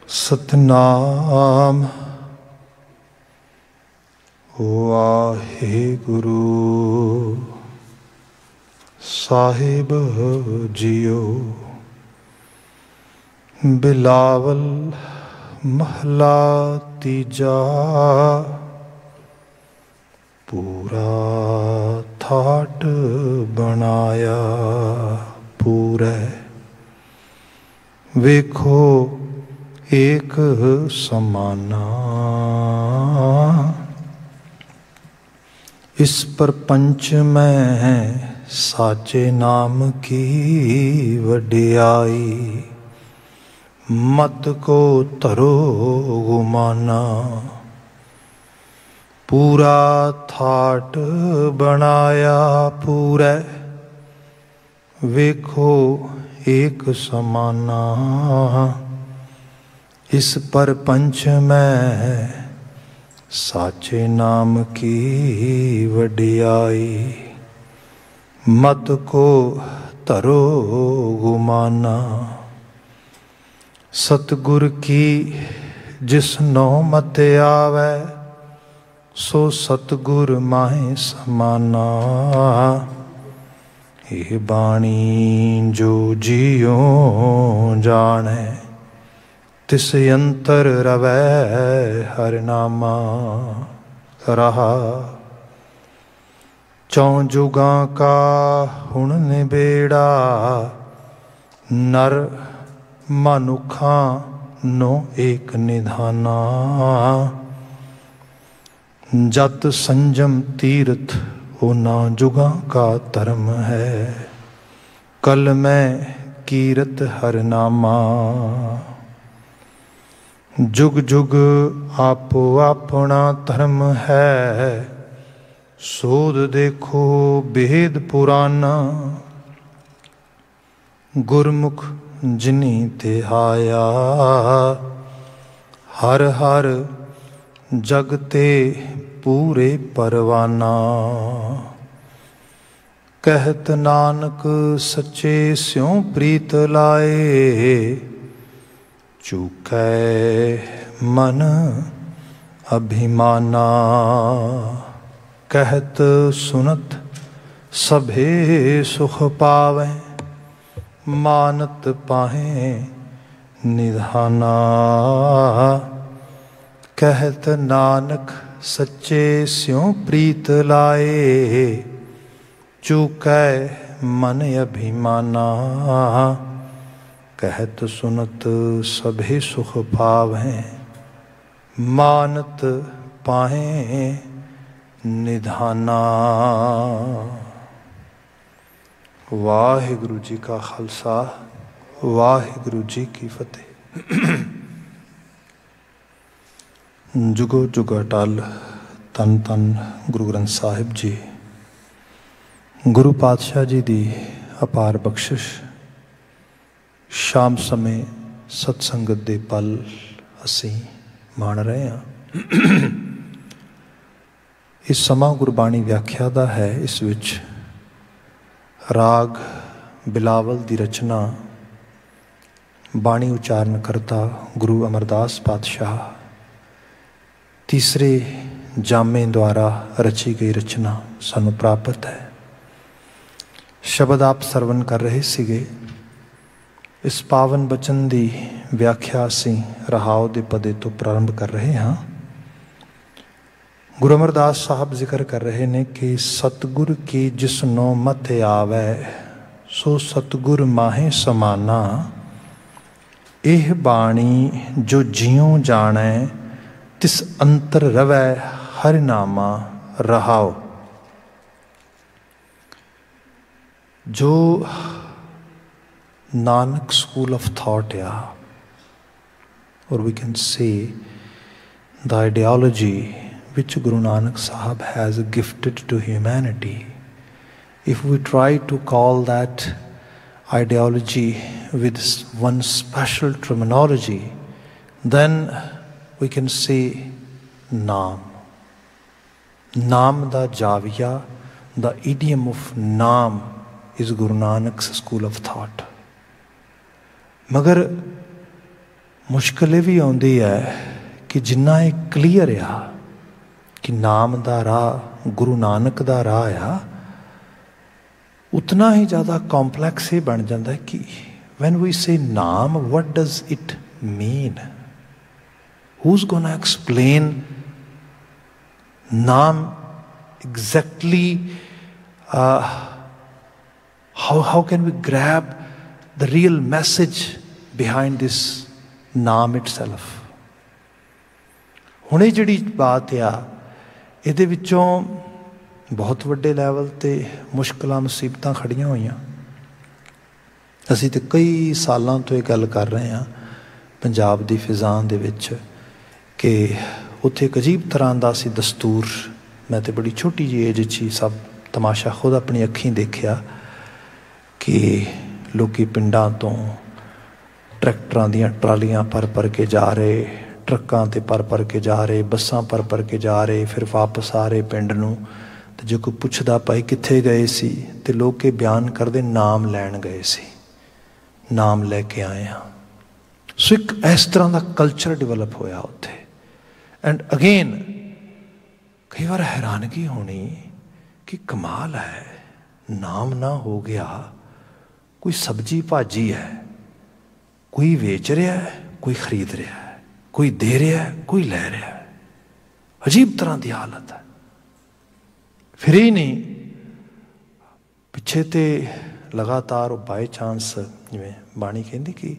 सतनाम वाहेगुरु साहिब जियो। बिलावल महला तीजा पूरा थाट बनाया पूरे वेखो एक समाना। इस प्रपंच में साचे नाम की वडियाई मत को तरो गुमाना। पूरा थाट बनाया पूरे वेखो एक समाना। इस प्रपंच में साचे नाम की वडियाई मत को तरो गुमाना। सतगुर की जिस नौ मत आवे सो सतगुर माहे समाना। ये बाणी जो जियो जाने तिस अंतर रवै हर नामा रहा। चौं जुगां का हुण निबेड़ा नर मनुखा नो एक निधाना। जत संजम तीर्थ ओना जुगां का धर्म है कल में कीरत हर नामा। जुग जुग आपो अपना धर्म है सोध देखो भेद पुराना। गुरमुख जिनी तिहाया हर हर जगते पूरे परवाना। कहत नानक सच्चे स्यों प्रीत लाए चूकै मन अभिमाना। कहत सुनत सभे सुख पावै मानत पाहे निधाना। कहत नानक सच्चे स्यों प्रीत लाए चूकै मन अभिमाना। कहत सुनत सभे सुख पावैं मानत पाहे निधाना। वाहिगुरु जी का खालसा वाहिगुरु जी की फतेह। जुगो जुग अटल तन तन गुरु ग्रंथ साहिब जी गुरु पातशाह जी दी अपार बख्शिश। शाम समय सत्संगत दे पल असी माण रहे हैं। इस समा गुरबाणी व्याख्या दा है। इस विच राग बिलावल दी रचना बाणी उचारण करता गुरु अमरदास पातशाह तीसरे जामे द्वारा रची गई रचना सानू प्राप्त है। शब्द आप सरवण कर रहे सीगे। इस पावन बचन दी व्याख्या असी रहाओ दे पदे तो प्रारंभ कर रहे हाँ। गुरु अमरदास साहब जिक्र कर रहे ने कि सतगुर की जिस नो मत आवे सो सतगुर माहे समाना। एह बाणी जो जियों जाने तिस अंतर रवै हर नामा रहाओ। जो Nanak school of thought, or we can say the ideology which Guru Nanak Sahib has gifted to humanity. If we try to call that ideology with one special terminology, then we can say Naam. Naam da Javiya, the idiom of Naam is Guru Nanak's school of thought. मगर मुश्किल ये भी आउंदी है कि जिन्ना ये clear आ कि नाम दा राह गुरु नानक दा राह आ, उतना ही ज़्यादा कॉम्पलैक्स ये बन जाता है कि when we say नाम, what does it mean? Who's gonna explain नाम exactly? How can we grab the real message behind this नाम itself? हुणे जिहड़ी बात आ इहदे विचों बहुत वड्डे लैवल ते मुश्किलां मुसीबतां खड़ियां होईयां। असीं ते कई सालां तो ये गल कर रहे हैं पंजाब दी फिज़ां दे विच कि उत्थे एक अजीब तरह दा सी दस्तूर, मैं तो बड़ी छोटी जी एज च ही सब तमाशा खुद अपनी अखीं देखिया कि लोग पिंडां तो ट्रैक्टरां दियां ट्रालियां भर के जा रहे, ट्रक्कां ते भर के जा रहे, बसां भर के जा रहे, फिर वापस आ रहे पिंड नूं। ते जो कोई पुछदा भाई कित्थे गए सी, ते लोग के बयान करदे नाम लैण गए सी, नाम लैके आए हाँ। सो एक इस तरह का कल्चर डिवेलप होया उत्थे। एंड अगेन कई बार हैरानगी होनी कि कमाल है, नाम ना हो गया, कोई सब्जी भाजी है, कोई बेच रहा है, कोई खरीद रहा है, कोई दे रहा है, कोई लै रहा है। अजीब तरह की हालत है। फिर ही नहीं पिछे ते लगातार बाय चांस जिमें बाणी कहती कि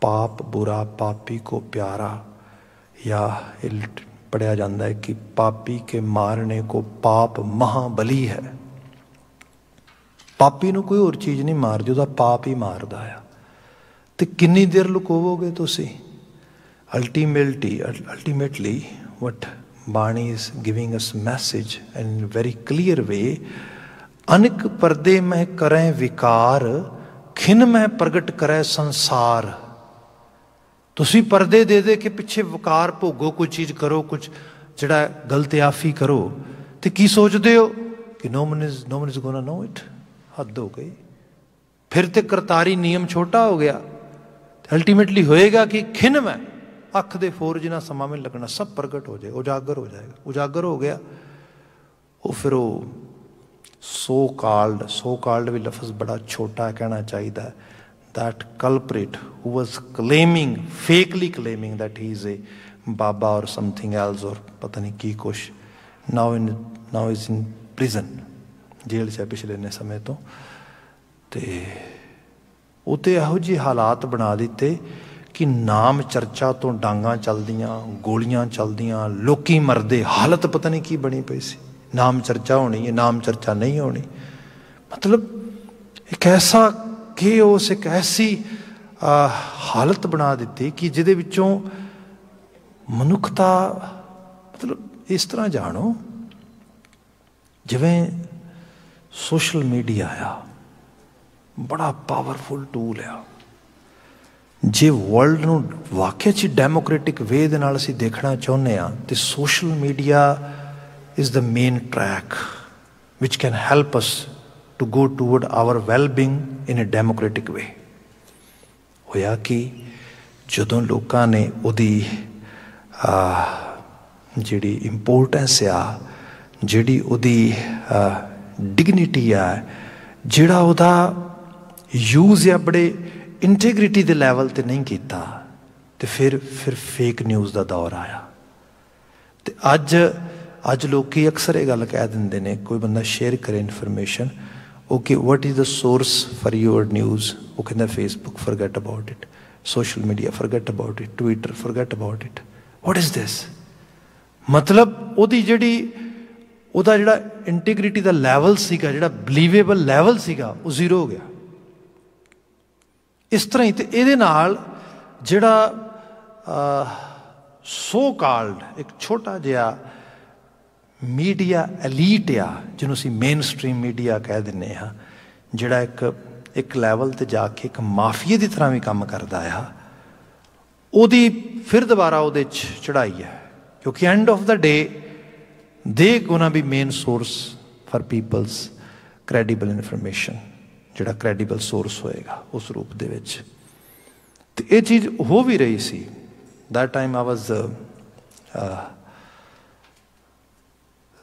पाप बुरा पापी को प्यारा, या पढ़िया जाता है कि पापी के मारने को पाप महाबली है। पापी नूं कोई होर चीज़ नहीं मारदी, उहदा पाप ही मारदा आ। ते किन्नी देर लुकोवोगे तुसी? Ultimately what bani is giving us message in very clear way, अनक परदे में करें विकार, खिन में प्रगट करे संसार। तुसी परदे दे दे के पिछे विकार भोगो, कोई चीज़ करो, कुछ जड़ा गलत आफी करो, तो की सोचते हो कि no one is gonna know it. हद हो गई। फिर तो करतारी नियम छोटा हो गया। अल्टीमेटली होएगा कि खिन में अख दे फोर जिना समा में लगना सब प्रगट हो जाएगा, उजागर हो जाएगा। उजागर हो गया वो फिर वो सो कॉल्ड भी लफ्ज़ बड़ा छोटा कहना चाहिए। That culprit who was claiming, falsely claiming that he is a baba और समथिंग एल्स और पता नहीं की कुछ, now is in prison, jail च पिछले इन्ने समय तो। उते यहो जी हालात बना दिते कि नाम चर्चा तो डांगा चलदियां, गोलियां चलदियां, लोकी मरदे, हालत पता नहीं की बनी पई सी। नाम चर्चा होनी है, नाम चर्चा नहीं होनी, मतलब एक ऐसा केओस, एक ऐसी हालत बना दी कि जिहदे विचों मनुखता, मतलब इस तरह जानो जिवें सोशल मीडिया आ बड़ा पावरफुल टूल आ। जे वर्ल्ड नूं वाकई च डेमोक्रेटिक वे दे नाल असीं देखना चाहुंदे आ ते social media is the main track which can help us to go toward our well-being in a democratic way. होया कि जदों लोकां ने उहदी जिहड़ी इंपोर्टेंस आ, जिहड़ी उहदी डिग्निटी आ, जिहड़ा उहदा यूज़ आ बड़े इंटीग्रिटी दे लैवल ते नहीं कीता, ते फिर फेक न्यूज़ दा दौर आया। ते अज लोग अक्सर ये गल कह देंगे ने, कोई बंदा शेयर करे information, okay what is the source for your news, वो कहता Facebook forget about it, social media forget about it, Twitter forget about it. What is this? मतलब उहदी जिहड़ी उहदा जिहड़ा इंटीग्रिटी दा लैवल सीगा, जिहड़ा बिलीवेबल लैवल सीगा, वो जीरो हो गया। इस तरह ही तो इहदे नाल जिहड़ा सो कॉल्ड एक छोटा जिहा मीडिया एलीट आ, जिन्हों असीं मेन स्ट्रीम मीडिया कह दिंदे आ, जिहड़ा एक लैवल ते जाके एक माफिया की तरह भी काम करदा आ, उहदी फिर दोबारा उहदे च चढ़ाई है। क्योंकि end of the day they gonna be main source for people's credible information, जिहड़ा क्रेडिबल सोर्स होएगा उस रूप दे विच। तो ये चीज़ हो भी रही सी। That time I was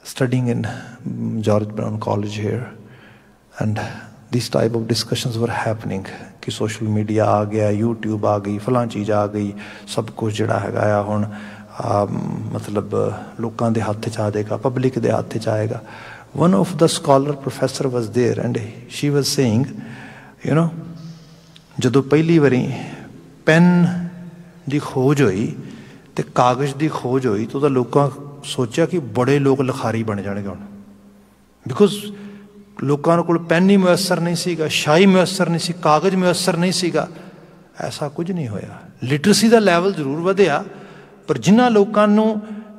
studying in George Brown College here, and these type of discussions were happening कि सोशल मीडिया आ गया, यूट्यूब आ गई, फलां चीज़ आ गई, सब कुछ जिहड़ा हैगा आ हुण मतलब लोगों के हाथ च आ जाएगा, पब्लिक के हाथ च आएगा। One of the scholar professor was there and she was saying, you know, जदों पहली बारी पेन की खोज हुई तो कागज़ की खोज हुई तो लोगों सोचा कि बड़े लोग लिखारी बन जाएंगे हुण, बिकॉज लोगों को पेन ही मुयसर नहीं सीगा, शाही मुयसर नहीं सी, कागज़ मुयसर नहीं सीगा। ऐसा कुछ नहीं होया। लिटरेसी का लैवल जरूर वधिया, पर जिन्हां लोगों नूं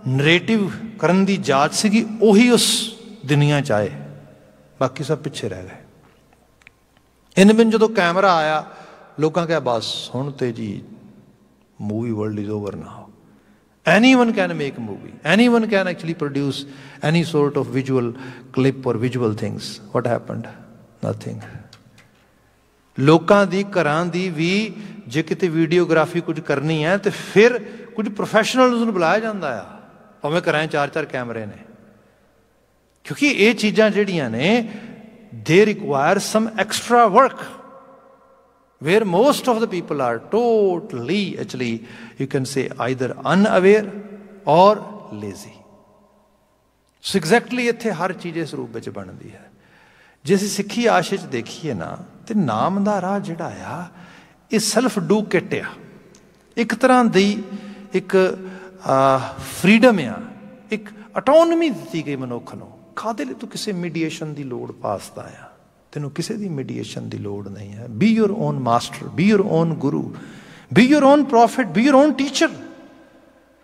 नरेटिव करन दी जाच सीगी उही उस दुनिया च आए, बाकी सब पिछे रह गए। इन दिन जो कैमरा आया लोगों क्या बस हुण ते जी movie world is over now, anyone can make a movie, anyone can actually produce any sort of visual clip or visual things. What happened? Nothing. लोगों दी घरां दी भी जे किते वीडियोग्राफी कुछ करनी है तो फिर कुछ प्रोफैशनल्स नूं बुलाया जाता है, भावें घरां 4-4 कैमरे ने, क्योंकि ये चीज़ां जिहड़ियां ने they require some extra work where most of the people are totally, actually you can say either unaware or lazy. So exactly इत्थे हर चीज़ इस रूप में बनती है। जे असीं सिੱਖੀ आश च देखीए ना तो नाम दा राह जिहड़ा आ ये सैल्फ डू किट आ, एक तरह दी एक फ्रीडम आ, एक ऑटोनमी दी गई मनुख नूं। काहदे लई तू किसी मीडिएशन की लोड़ पासदा आ, तेनों किसी की मीडिएशन की लोड़ नहीं है। Be your own master, be your own guru, be your own prophet, be your own teacher.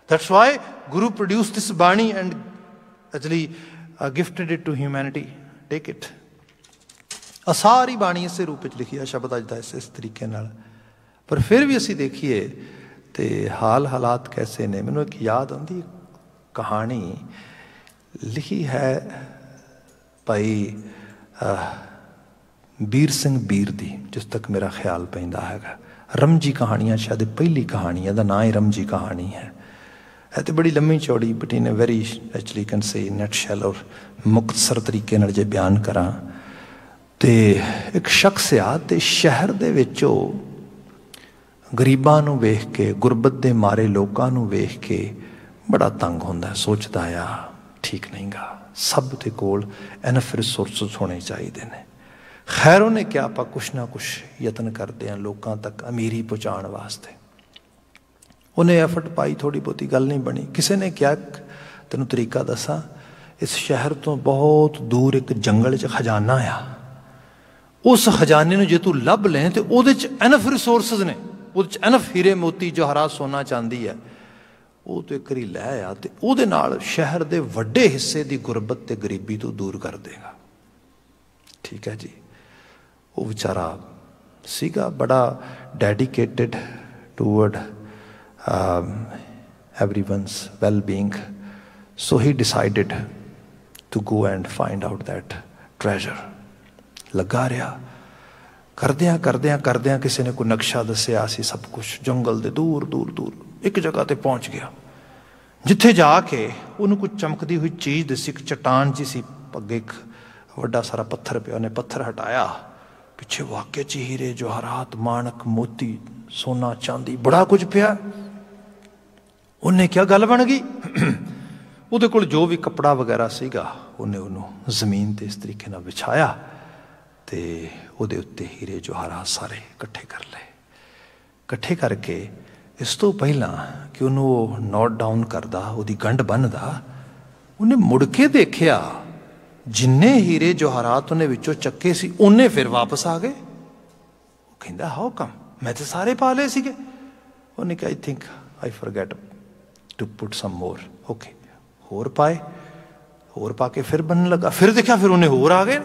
That's why guru produce this bani and actually gifted it to humanity. Take it. सारी बाणी इस रूप में लिखी है, शब्द अज इस तरीके नाल। पर फिर भी असीं देखिए तो हाल हालात कैसे ने। मैनूं एक याद आती कहानी लिखी है भाई बीर सिंह बीर दी, जिस तक मेरा ख्याल पैंदा है। रमजी कहानियाँ शायद पहली कहानी है, ना ही रमजी कहानी है तो बड़ी लम्मी चौड़ी, but in a very actually can say nutshell और मुख्तसर तरीके नाल जे बयान करा तो एक शख्स आ ते शहर दे विचों गरीबां नूं वेख के, गुरबत दे मारे लोकां नूं वेख के बड़ा तंग होंदा, सोचदा आ ठीक नहीं गा, सब दे कोल इनफ रिसोर्सिस होने चाहिए ने। खैर उन्हें क्या आप कुछ ना कुछ यतन करते हैं लोगों तक अमीरी पहुँचाने वास्ते। उन्हें एफर्ट पाई, थोड़ी बहुती गल नहीं बनी। किसी ने क्या तेनों तरीका दसा, इस शहर तो बहुत दूर एक जंगल च खजाना आ, उस खजाने में जे तू लभ लें तो वो इनफ रिसोर्सिस ने, वो इनफ हीरे मोती जवाहरात सोना चांदी है, वो तो एक बारी लै आ ते उहदे नाल शहर दे वड्डे हिस्से की गुरबत ते गरीबी तो दूर कर देगा। ठीक है जी। वो बेचारा सीगा बड़ा dedicated toward everyone's well-being, so he decided to go and find out that treasure. लगा रहा करदियां करदियां करदियां किसी ने कोई नक्शा दसिया सी, सब कुछ जंगल दे दूर दूर दूर एक जगह ते पहुंच गया, जिथे जाके उन्हें कुछ चमकती हुई चीज़ दसी, एक चट्टान जी सी, अगे एक वड्डा सारा पत्थर पिया, उन्हें पत्थर हटाया, पिछे वाकई च हीरे जवाहरात माणक मोती सोना चांदी बड़ा कुछ पिया। उन्हें क्या गल बन गई, उहदे कोल जो भी कपड़ा वगैरह सीगा उन्हें उन्होंने जमीन ते इस तरीके नाल बिछाया ते उहदे उत्ते हीरे जवाहरात सारे इकट्ठे कर ले। इकट्ठे करके इस तो पहला कि उन्होंने नोट डाउन करदा, उहदी गंढ बनदा, उन्हें मुड़ के देखिया जिन्ने हीरे जवाहरात उन्हें विचों चक्के सी उन्हें फिर वापस आ गए। वो कहंदा हाउ कम, मैं तो सारे पा ले सीगे। उन्हें कहा I think I forget to put some more. Okay, होर पाए, होर पा के फिर बनने लगा, फिर देखा फिर उन्हें होर आ गए।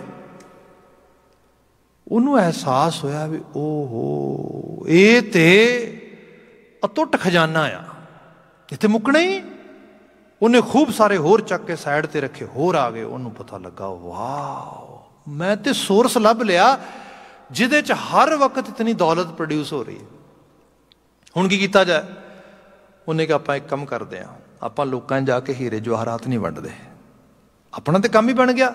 उन्होंने एहसास होया भी ओहो ये ते अतुट खजाना आ, इत्थे मुकना ही। उन्हें खूब सारे होर चक के साइड ते रखे, होर आ गए। उन्होंने पता लगा वाह मैं तो सोर्स लभ लिया जिदे च हर वक्त इतनी दौलत प्रोड्यूस हो रही है। ਹੁਣ ਕੀ ਕੀਤਾ ਜਾਏ? ਉਹਨੇ ਕਿਹਾ ਆਪਾਂ ਇੱਕ ਕੰਮ ਕਰਦੇ ਹਾਂ, ਆਪਾਂ ਲੋਕਾਂ 'ਚ ਜਾ ਕੇ ਹੀਰੇ ਜਵਾਹਰਾਤ ਨਹੀਂ ਵੰਡਦੇ, ਆਪਣਾ ਤਾਂ ਕੰਮ ਹੀ ਬਣ ਗਿਆ।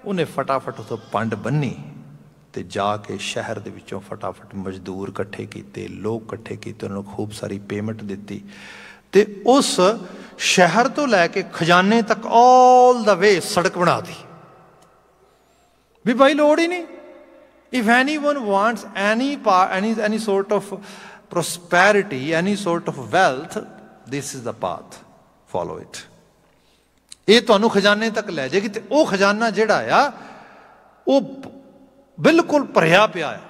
ਉਹਨੇ ਫਟਾਫਟ ਉੱਥੋਂ ਪੰਡ ਬੰਨੀ ਤੇ ਜਾ ਕੇ ਸ਼ਹਿਰ ਦੇ ਵਿੱਚੋਂ ਫਟਾਫਟ ਮਜ਼ਦੂਰ ਇਕੱਠੇ ਕੀਤੇ, ਲੋਕ ਇਕੱਠੇ ਕੀਤੇ, ਉਹਨਾਂ ਨੂੰ ਖੂਬ ਸਾਰੀ ਪੇਮੈਂਟ ਦਿੱਤੀ ਤੇ ਉਸ ਸ਼ਹਿਰ ਤੋਂ ਲੈ ਕੇ ਖਜ਼ਾਨੇ ਤੱਕ ਆਲ ਦਾ ਵੇ ਸੜਕ ਬਣਾ ਦਿੱਤੀ ਵੀ ਭਾਈ ਲੋੜ ਹੀ ਨਹੀਂ। If anyone wants any sort of prosperity, any sort of wealth, this is the path, follow it. ਇਹ ਤੁਹਾਨੂੰ ਖਜ਼ਾਨੇ ਤੱਕ ਲੈ ਜਾਏਗੀ ਤੇ ਉਹ ਖਜ਼ਾਨਾ ਜਿਹੜਾ ਆ ਉਹ ਬਿਲਕੁਲ ਭਰਿਆ ਪਿਆ ਆ।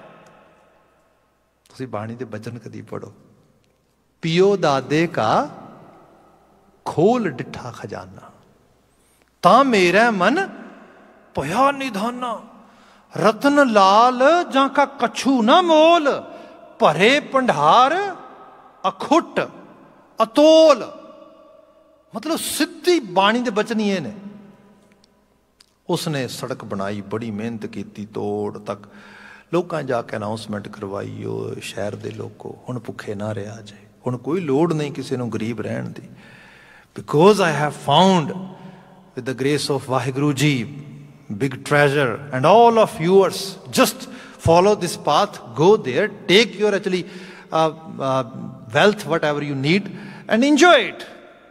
ਤੁਸੀਂ ਬਾਣੀ ਦੇ ਬਚਨ ਕਦੀ ਪੜੋ, ਪਿਓ ਦਾਦੇ ਕਾ ਖੋਲ ਡਿੱਠਾ ਖਜ਼ਾਨਾ, ਤਾਂ ਮੇਰਾ ਮਨ ਭਇਆ ਨਿਧਾਨਾ, ਰਤਨ ਲਾਲ ਜਾਂ ਕਾ ਕਛੂ ਨਾ ਮੋਲ, ਭਰੇ ਭੰਡਾਰ ਅਖੁੱਟ ਅਤੋਲ। ਮਤਲਬ ਸਿੱਧੀ ਬਾਣੀ ਦੇ ਬਚਨ ਹੀ ਇਹ ਨੇ। ਉਸਨੇ ਸੜਕ ਬਣਾਈ, ਬੜੀ ਮਿਹਨਤ ਕੀਤੀ, ਤੋੜ ਤੱਕ ਲੋਕਾਂ ਜਾ ਕੇ ਅਨਾਊਂਸਮੈਂਟ ਕਰਵਾਈ, ਉਹ ਸ਼ਹਿਰ ਦੇ ਲੋਕੋ ਹੁਣ ਭੁੱਖੇ ਨਾ ਰਿਹਾ ਜੇ, ਹੁਣ ਕੋਈ ਲੋੜ ਨਹੀਂ ਕਿਸੇ ਨੂੰ ਗਰੀਬ ਰਹਿਣ ਦੀ, because I have found with the grace of Waheguru ji big treasure, and all of yours just follow this path, go there, take your actually wealth, whatever you need, and enjoy it.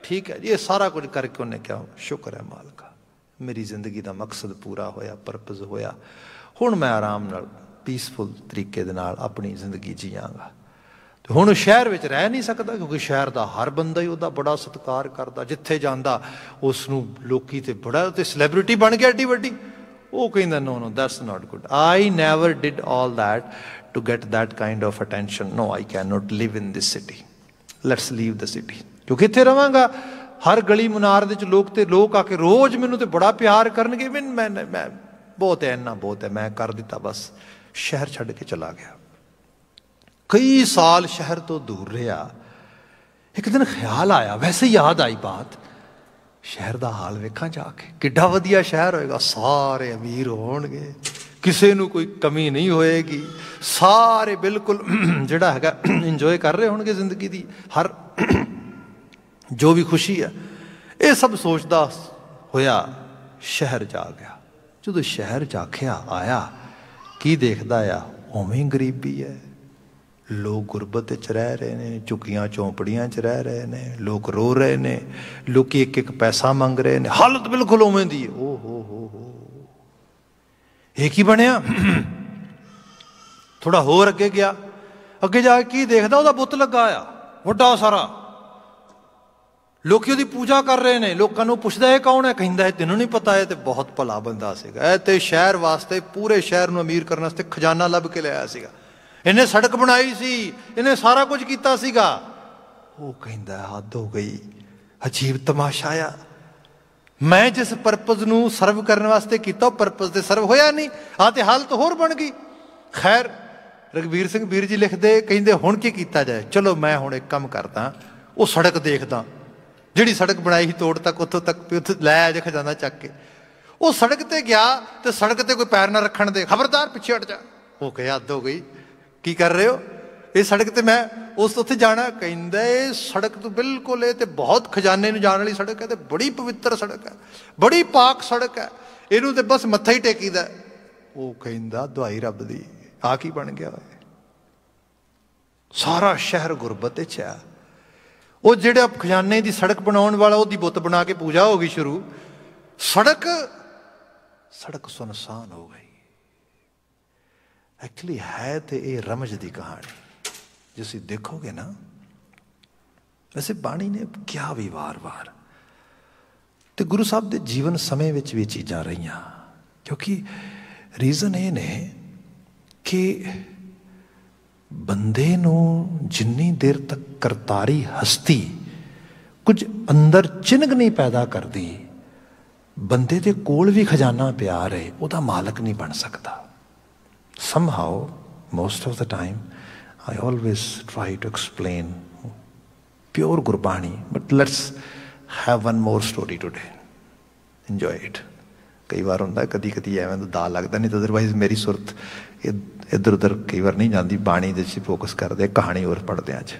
ठीक है, ये सारा कुछ करके उन्हें क्या, शुक्र है मालिका, मेरी जिंदगी का मकसद पूरा होया, परपज होया, हुण मैं आराम नाल पीसफुल तरीके दे नाल अपनी जिंदगी जीआंगा। तो हुण शहर विच रह नहीं सकता, क्योंकि शहर का हर बंदा ही उहदा बड़ा सत्कार करता, जिथे जांदा उसनूं लोकी ते बड़ा ते सैलेब्रिटी बन गया एडी वड्डी। वो कहिंदा no no that's not good, I never did all that to get that kind of attention, no I can not live in this city, let's leave the city. क्योंकि इत्थे रवांगा हर गली मुनार दे लोग आके रोज मैनूं ते बड़ा प्यार करनगे, मैं बहुत है, इन्ना बहुत है, मैं कर दिता, बस शहर छड्ड के चला गया। कई साल शहर तो दूर रहा, एक दिन ख्याल आया, वैसे याद आई बात, शहर का हाल वेखा जाके, किड्डा वधिया शहर होएगा, सारे अमीर होणगे, किसी नूं कोई कमी नहीं होएगी, सारे बिल्कुल जिहड़ा हैगा इंजॉय कर रहे होणगे जिंदगी दी, हर जो भी खुशी है। ये सब सोचदा होया शहर जा गया। जो शहर जाखिया आया, की देखदा आ, उवें गरीबी है, लोग गुरबत च रह रहे हैं, झुग्गियां झोंपड़ियां च रह रहे हैं, लोग रो रहे हैं, लोग एक एक पैसा मंग रहे हैं, हालत बिल्कुल उवें दी है। ओ हो ये की बनया? थोड़ा होर अगे गया, अगे जाके की देखदा, उहदा बुत लगा आ वड्डा सारा, लोग उसकी पूजा कर रहे हैं, लोगों को पुछदा है कौन है, कहंदा है तैनूं नहीं पता है, तो बहुत भला बंदा सीगा, ए ते शहर वास्ते, पूरे शहर नूं अमीर करने वास्ते खजाना लभ के लिया सीगा, इन्हें सड़क बनाई सी, इन्हें सारा कुछ किया सीगा। वो कहंदा हद हो गई, अजीब तमाशा आ, मैं जिस परपज नूं सर्व करने वास्ते किया, परपज ते सर्व होया नहीं, आ ते हालत होर बन गई। खैर रघबीर सिंह वीर जी लिखते, कहंदे हुण की किया जाए, चलो मैं हुण एक काम करदा, वो सड़क देखदा, जिहड़ी सड़क बनाई ही तोड़ तक, उत्थों तक लै आ जा खजाना चक के। वो सड़क ते गया तो सड़क ते कोई पैर ना रखण दे, खबरदार पिछे हट जा। वो कहा हद हो गई, की कर रहे हो, ये सड़क ते मैं उस उत्थे जाना, कहंदा ये सड़क तो बिल्कुल ये बहुत खजाने नूं जाण वाली सड़क है, बड़ी पवित्र सड़क है, बड़ी पाक सड़क है, इनू तो बस मत्था ही टेकीदा। वो कहंदा दुआई रब दी, आ की बन गया, सारा शहर गुरबत च है। वो जिहड़ा खजाने की सड़क बनाने वाला, उसकी बुत बना के पूजा हो गई शुरू, सड़क सुनसान हो गई। एक्चुअली है तो ये रमज की कहानी, जिस देखोगे ना, वैसे बाणी ने क्या भी वार वार, तो गुरु साहब के जीवन समय में भी चीज़ां रही, क्योंकि रीजन ये ने कि बंदे नूं जिन्नी देर तक करतारी हस्ती कुछ अंदर चिन्ह नहीं पैदा करती, बंदे दे कोल भी खजाना पिया रहे, उहदा मालक नहीं बन सकता। Somehow, most of the time, I always try to explain pure Gurbani, but let's have one more story today. Enjoy it. कई बार होंदा कदी कदी एवें तो दा लगता नहीं, तो अदरवाइज मेरी सुरत इधर उधर कई बार नहीं जाती, बाणी दे फोकस करते, कहानी और पढ़ते अज।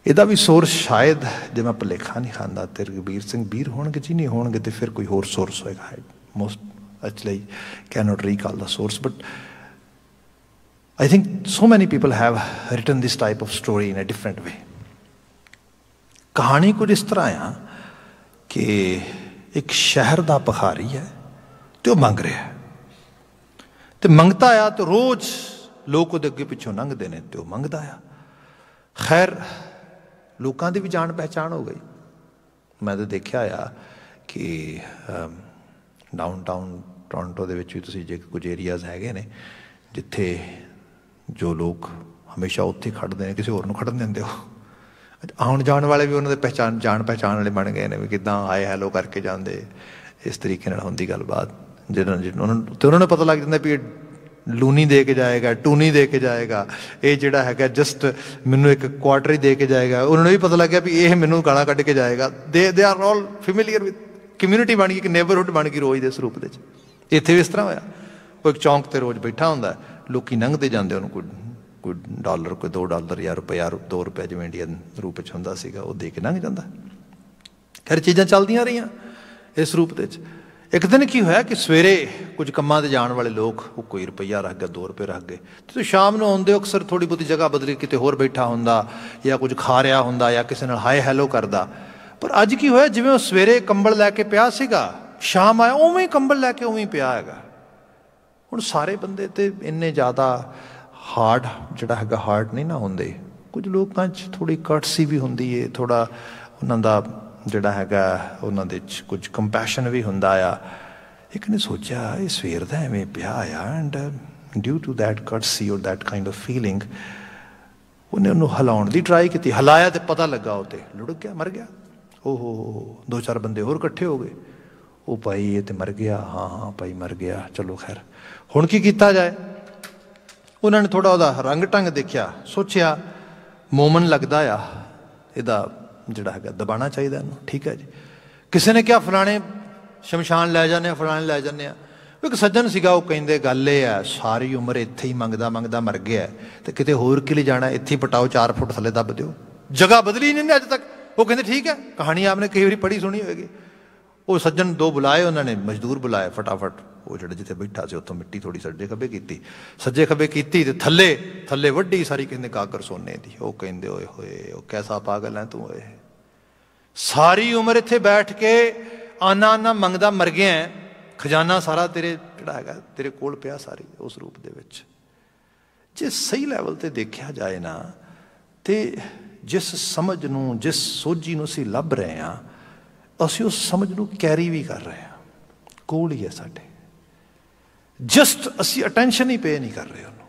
ਇਹਦਾ ਵੀ ਸੋਰਸ ਸ਼ਾਇਦ ਜੇ ਮੈਂ ਭੁਲੇਖਾ ਨਹੀਂ ਖਾਂਦਾ ਤੇ ਰਘਬੀਰ ਸਿੰਘ ਵੀਰ ਹੋਣਗੇ ਜੀ, ਨਹੀਂ ਹੋਣਗੇ ਤੇ ਫਿਰ ਕੋਈ ਹੋਰ ਸੋਰਸ ਹੋਏਗਾ। Most actually can note recall the source, but I think so many people have written this type of story in a different way. ਕਹਾਣੀ ਕੁਝ ਇਸ ਤਰ੍ਹਾਂ ਆ ਕਿ ਇੱਕ ਸ਼ਹਿਰ ਦਾ ਭਿਖਾਰੀ ਹੈ ਤੇ ਉਹ ਮੰਗ ਰਿਹਾ ਤੇ ਮੰਗਤਾ ਆ ਤੇ ਰੋਜ਼ ਲੋਕ ਉਹਦੇ ਅੱਗੇ ਪਿੱਛੋਂ ਲੰਘਦੇ ਨੇ ਤੇ ਉਹ ਮੰਗਦਾ ਆ। ਖੈਰ ਲੋਕਾਂ ਦੀ ਵੀ ਜਾਣ ਪਹਿਚਾਣ ਹੋ ਗਈ। ਮੈਂ ਤਾਂ ਦੇਖਿਆ ਆ ਕਿ ਡਾਊਨਟਾਊਨ ਟੋਰਾਂਟੋ ਦੇ ਵਿੱਚ ਵੀ ਤੁਸੀਂ ਜੇ ਕੁਝ ਏਰੀਆਜ਼ ਹੈਗੇ ਨੇ ਜਿੱਥੇ ਜੋ ਲੋਕ ਹਮੇਸ਼ਾ ਉੱਥੇ ਖੜ੍ਹਦੇ ਨੇ, ਕਿਸੇ ਹੋਰ ਨੂੰ ਖੜ੍ਹਨ ਦਿੰਦੇ ਹੋ। ਆਉਣ ਜਾਣ ਵਾਲੇ ਵੀ ਉਹਨਾਂ ਦੇ ਜਾਣ ਪਹਿਚਾਣ ਵਾਲੇ ਬਣ ਗਏ ਨੇ, ਵੀ ਕਿੱਦਾਂ ਆਏ ਹੈਲੋ ਕਰਕੇ ਜਾਂਦੇ, ਇਸ ਤਰੀਕੇ ਨਾਲ ਹੁੰਦੀ ਗੱਲਬਾਤ। ਉਹਨਾਂ ਨੂੰ ਪਤਾ ਲੱਗ ਜਾਂਦਾ ਵੀ ਇਹ ਲੂਣੀ ਦੇ ਕੇ ਜਾਏਗਾ, ਟੂਨੀ ਦੇ ਕੇ ਜਾਏਗਾ, ਇਹ ਜਿਹੜਾ ਹੈਗਾ ਜਸਟ ਮੈਨੂੰ ਇੱਕ ਕੁਆਟਰ ਹੀ ਦੇ ਕੇ ਜਾਏਗਾ। ਉਹਨਾਂ ਨੂੰ ਵੀ ਪਤਾ ਲੱਗ ਗਿਆ ਵੀ ਇਹ ਮੈਨੂੰ ਗਾਲਾਂ ਕੱਢ ਕੇ ਜਾਏਗਾ। They are all familiar with, community ਬਣ ਗਈ, ਇੱਕ ਨੇਬਰਹੁੱਡ ਬਣ ਗਈ ਰੋਜ਼ ਦੇ ਸਰੂਪ ਦੇ 'ਚ। ਇੱਥੇ ਵੀ ਇਸ ਤਰ੍ਹਾਂ ਹੋਇਆ। ਉਹ ਇੱਕ ਚੌਂਕ 'ਤੇ ਰੋਜ਼ ਬੈਠਾ ਹੁੰਦਾ, ਲੋਕੀ ਲੰਘਦੇ ਜਾਂਦੇ, ਉਹਨੂੰ ਕੋਈ ਡਾਲਰ, ਕੋਈ $2 ਜਾਂ ਰੁਪਇਆ, $2 ਜਿਵੇਂ ਇੰਡੀਅਨ ਰੂਪ 'ਚ ਹੁੰਦਾ ਸੀਗਾ, ਉਹ ਦੇ ਕੇ ਲੰਘ ਜਾਂਦਾ। ਖੈਰ ਚੀਜ਼ਾਂ ਚੱਲਦੀਆਂ ਰਹੀਆਂ ਇਸ ਰੂਪ ਦੇ 'ਚ। ਇੱਕ ਦਿਨ ਕੀ ਹੋਇਆ ਕਿ ਸਵੇਰੇ ਕੁਝ ਕੰਮਾਂ 'ਤੇ ਜਾਣ ਵਾਲੇ ਲੋਕ ਉਹ ਕੋਈ ਰੁਪਈਆ ਰੱਖ ਗਏ, $2 ਰੱਖ ਗਏ, ਅਤੇ ਸ਼ਾਮ ਨੂੰ ਆਉਂਦੇ ਅਕਸਰ ਥੋੜ੍ਹੀ ਬਹੁਤੀ ਜਗ੍ਹਾ ਬਦਲੀ, ਕਿਤੇ ਹੋਰ ਬੈਠਾ ਹੁੰਦਾ ਜਾਂ ਕੁਝ ਖਾ ਰਿਹਾ ਹੁੰਦਾ ਜਾਂ ਕਿਸੇ ਨਾਲ ਹਾਏ ਹੈਲੋ ਕਰਦਾ। ਪਰ ਅੱਜ ਕੀ ਹੋਇਆ, ਜਿਵੇਂ ਉਹ ਸਵੇਰੇ ਕੰਬਲ ਲੈ ਕੇ ਪਿਆ ਸੀਗਾ, ਸ਼ਾਮ ਆਇਆ ਉਵੇਂ ਹੀ ਕੰਬਲ ਲੈ ਕੇ ਉਵੇਂ ਹੀ ਪਿਆ ਹੈਗਾ। ਹੁਣ ਸਾਰੇ ਬੰਦੇ ਤਾਂ ਇੰਨੇ ਜ਼ਿਆਦਾ ਹਾਰਡ ਜਿਹੜਾ ਹੈਗਾ ਹਾਰਟ ਨਹੀਂ ਨਾ ਹੁੰਦੇ। ਕੁਝ ਲੋਕਾਂ 'ਚ ਥੋੜ੍ਹੀ ਕਰਟਸੀ ਵੀ ਹੁੰਦੀ ਹੈ, ਥੋੜ੍ਹਾ ਉਹਨਾਂ ਦਾ ਜਿਹੜਾ ਹੈਗਾ ਉਹਨਾਂ ਦੇ 'ਚ ਕੁਝ ਕੰਪੈਸ਼ਨ ਵੀ ਹੁੰਦਾ ਆ। ਇੱਕ ਨੇ ਸੋਚਿਆ ਇਹ ਸਵੇਰ ਦਾ ਐਵੇਂ ਪਿਆ ਆ, ਐਂਡ ਡਿਊ ਟੂ ਦੈਟ ਕਰਟਸੀ ਔਰ ਦੈਟ ਕਾਈਂਡ ਆਫ ਫੀਲਿੰਗ ਉਹਨੇ ਉਹਨੂੰ ਹਿਲਾਉਣ ਦੀ ਟਰਾਈ ਕੀਤੀ। ਹਿਲਾਇਆ ਤੇ ਪਤਾ ਲੱਗਾ ਉਹ ਤੇ ਲੁੜਕ ਗਿਆ, ਮਰ ਗਿਆ। ਓਹੋ, 2-4 ਬੰਦੇ ਹੋਰ ਇਕੱਠੇ ਹੋ ਗਏ। ਉਹ ਭਾਈ ਇਹ ਤੇ ਮਰ ਗਿਆ। ਹਾਂ ਭਾਈ ਮਰ ਗਿਆ, ਚਲੋ ਖੈਰ ਹੁਣ ਕੀ ਕੀਤਾ ਜਾਏ। ਉਹਨਾਂ ਨੇ ਥੋੜ੍ਹਾ ਉਹਦਾ ਰੰਗ ਢੰਗ ਦੇਖਿਆ, ਸੋਚਿਆ ਮੋਮਨ ਲੱਗਦਾ ਆ, ਇਹਦਾ ਜਿਹੜਾ ਹੈਗਾ ਦਬਾਉਣਾ ਚਾਹੀਦਾ ਇਹਨੂੰ। ਠੀਕ ਹੈ ਜੀ। ਕਿਸੇ ਨੇ ਕਿਹਾ ਫਲਾਣੇ ਸ਼ਮਸ਼ਾਨ ਲੈ ਜਾਂਦੇ ਹਾਂ, ਫਲਾਣੇ ਲੈ ਜਾਂਦੇ ਹਾਂ। ਇੱਕ ਸੱਜਣ ਸੀਗਾ, ਉਹ ਕਹਿੰਦੇ ਗੱਲ ਇਹ ਹੈ ਸਾਰੀ ਉਮਰ ਇੱਥੇ ਹੀ ਮੰਗਦਾ ਮਰ ਗਿਆ ਅਤੇ ਕਿਤੇ ਹੋਰ ਕਿ ਲਈ ਜਾਣਾ, ਇੱਥੇ ਹੀ ਪਟਾਓ, 4 ਫੁੱਟ ਥੱਲੇ ਦੱਬ ਦਿਓ। ਜਗ੍ਹਾ ਬਦਲੀ ਨਹੀਂ ਨੇ ਅੱਜ ਤੱਕ। ਉਹ ਕਹਿੰਦੇ ਠੀਕ ਹੈ, ਕਹਾਣੀ ਆਪਨੇ ਕਈ ਵਾਰੀ ਪੜ੍ਹੀ ਸੁਣੀ ਹੋਏਗੀ। ਉਹ ਸੱਜਣ 2 ਬੁਲਾਏ, ਉਹਨਾਂ ਨੇ ਮਜ਼ਦੂਰ ਬੁਲਾਏ, ਫਟਾਫਟ ਉਹ ਜਿਹੜਾ ਜਿੱਥੇ ਬੈਠਾ ਸੀ ਉੱਥੋਂ ਮਿੱਟੀ ਥੋੜ੍ਹੀ ਸੱਜੇ ਖੱਬੇ ਕੀਤੀ ਅਤੇ ਥੱਲੇ ਵੱਡੀ ਸਾਰੀ ਕਹਿੰਦੇ ਗਾਗਰ ਸੋਨੇ ਦੀ। ਉਹ ਕਹਿੰਦੇ ਓਏ ਹੋਏ ਉਹ ਕੈਸਾ ਪਾਗਲ ਹੈ ਤੂੰ, ਓਏ ਸਾਰੀ ਉਮਰ ਇੱਥੇ ਬੈਠ ਕੇ ਆਨਾ ਮੰਗਦਾ ਮਰ ਗਿਆ, ਖਜ਼ਾਨਾ ਸਾਰਾ ਤੇਰੇ ਜਿਹੜਾ ਹੈਗਾ ਤੇਰੇ ਕੋਲ ਪਿਆ ਸਾਰੀ ਉਸ ਰੂਪ ਦੇ ਵਿੱਚ। ਜੇ ਸਹੀ ਲੈਵਲ 'ਤੇ ਦੇਖਿਆ ਜਾਏ ਨਾ, ਤੇ ਜਿਸ ਸਮਝ ਨੂੰ, ਜਿਸ ਸੋਝੀ ਨੂੰ ਅਸੀਂ ਲੱਭ ਰਹੇ ਹਾਂ, ਅਸੀਂ ਉਸ ਸਮਝ ਨੂੰ ਕੈਰੀ ਵੀ ਕਰ ਰਹੇ ਹਾਂ, ਕੋਲ ਹੀ ਹੈ ਸਾਡੇ। ਜਸਟ ਅਸੀਂ ਅਟੈਂਸ਼ਨ ਹੀ ਪੇ ਨਹੀਂ ਕਰ ਰਹੇ ਉਹਨੂੰ।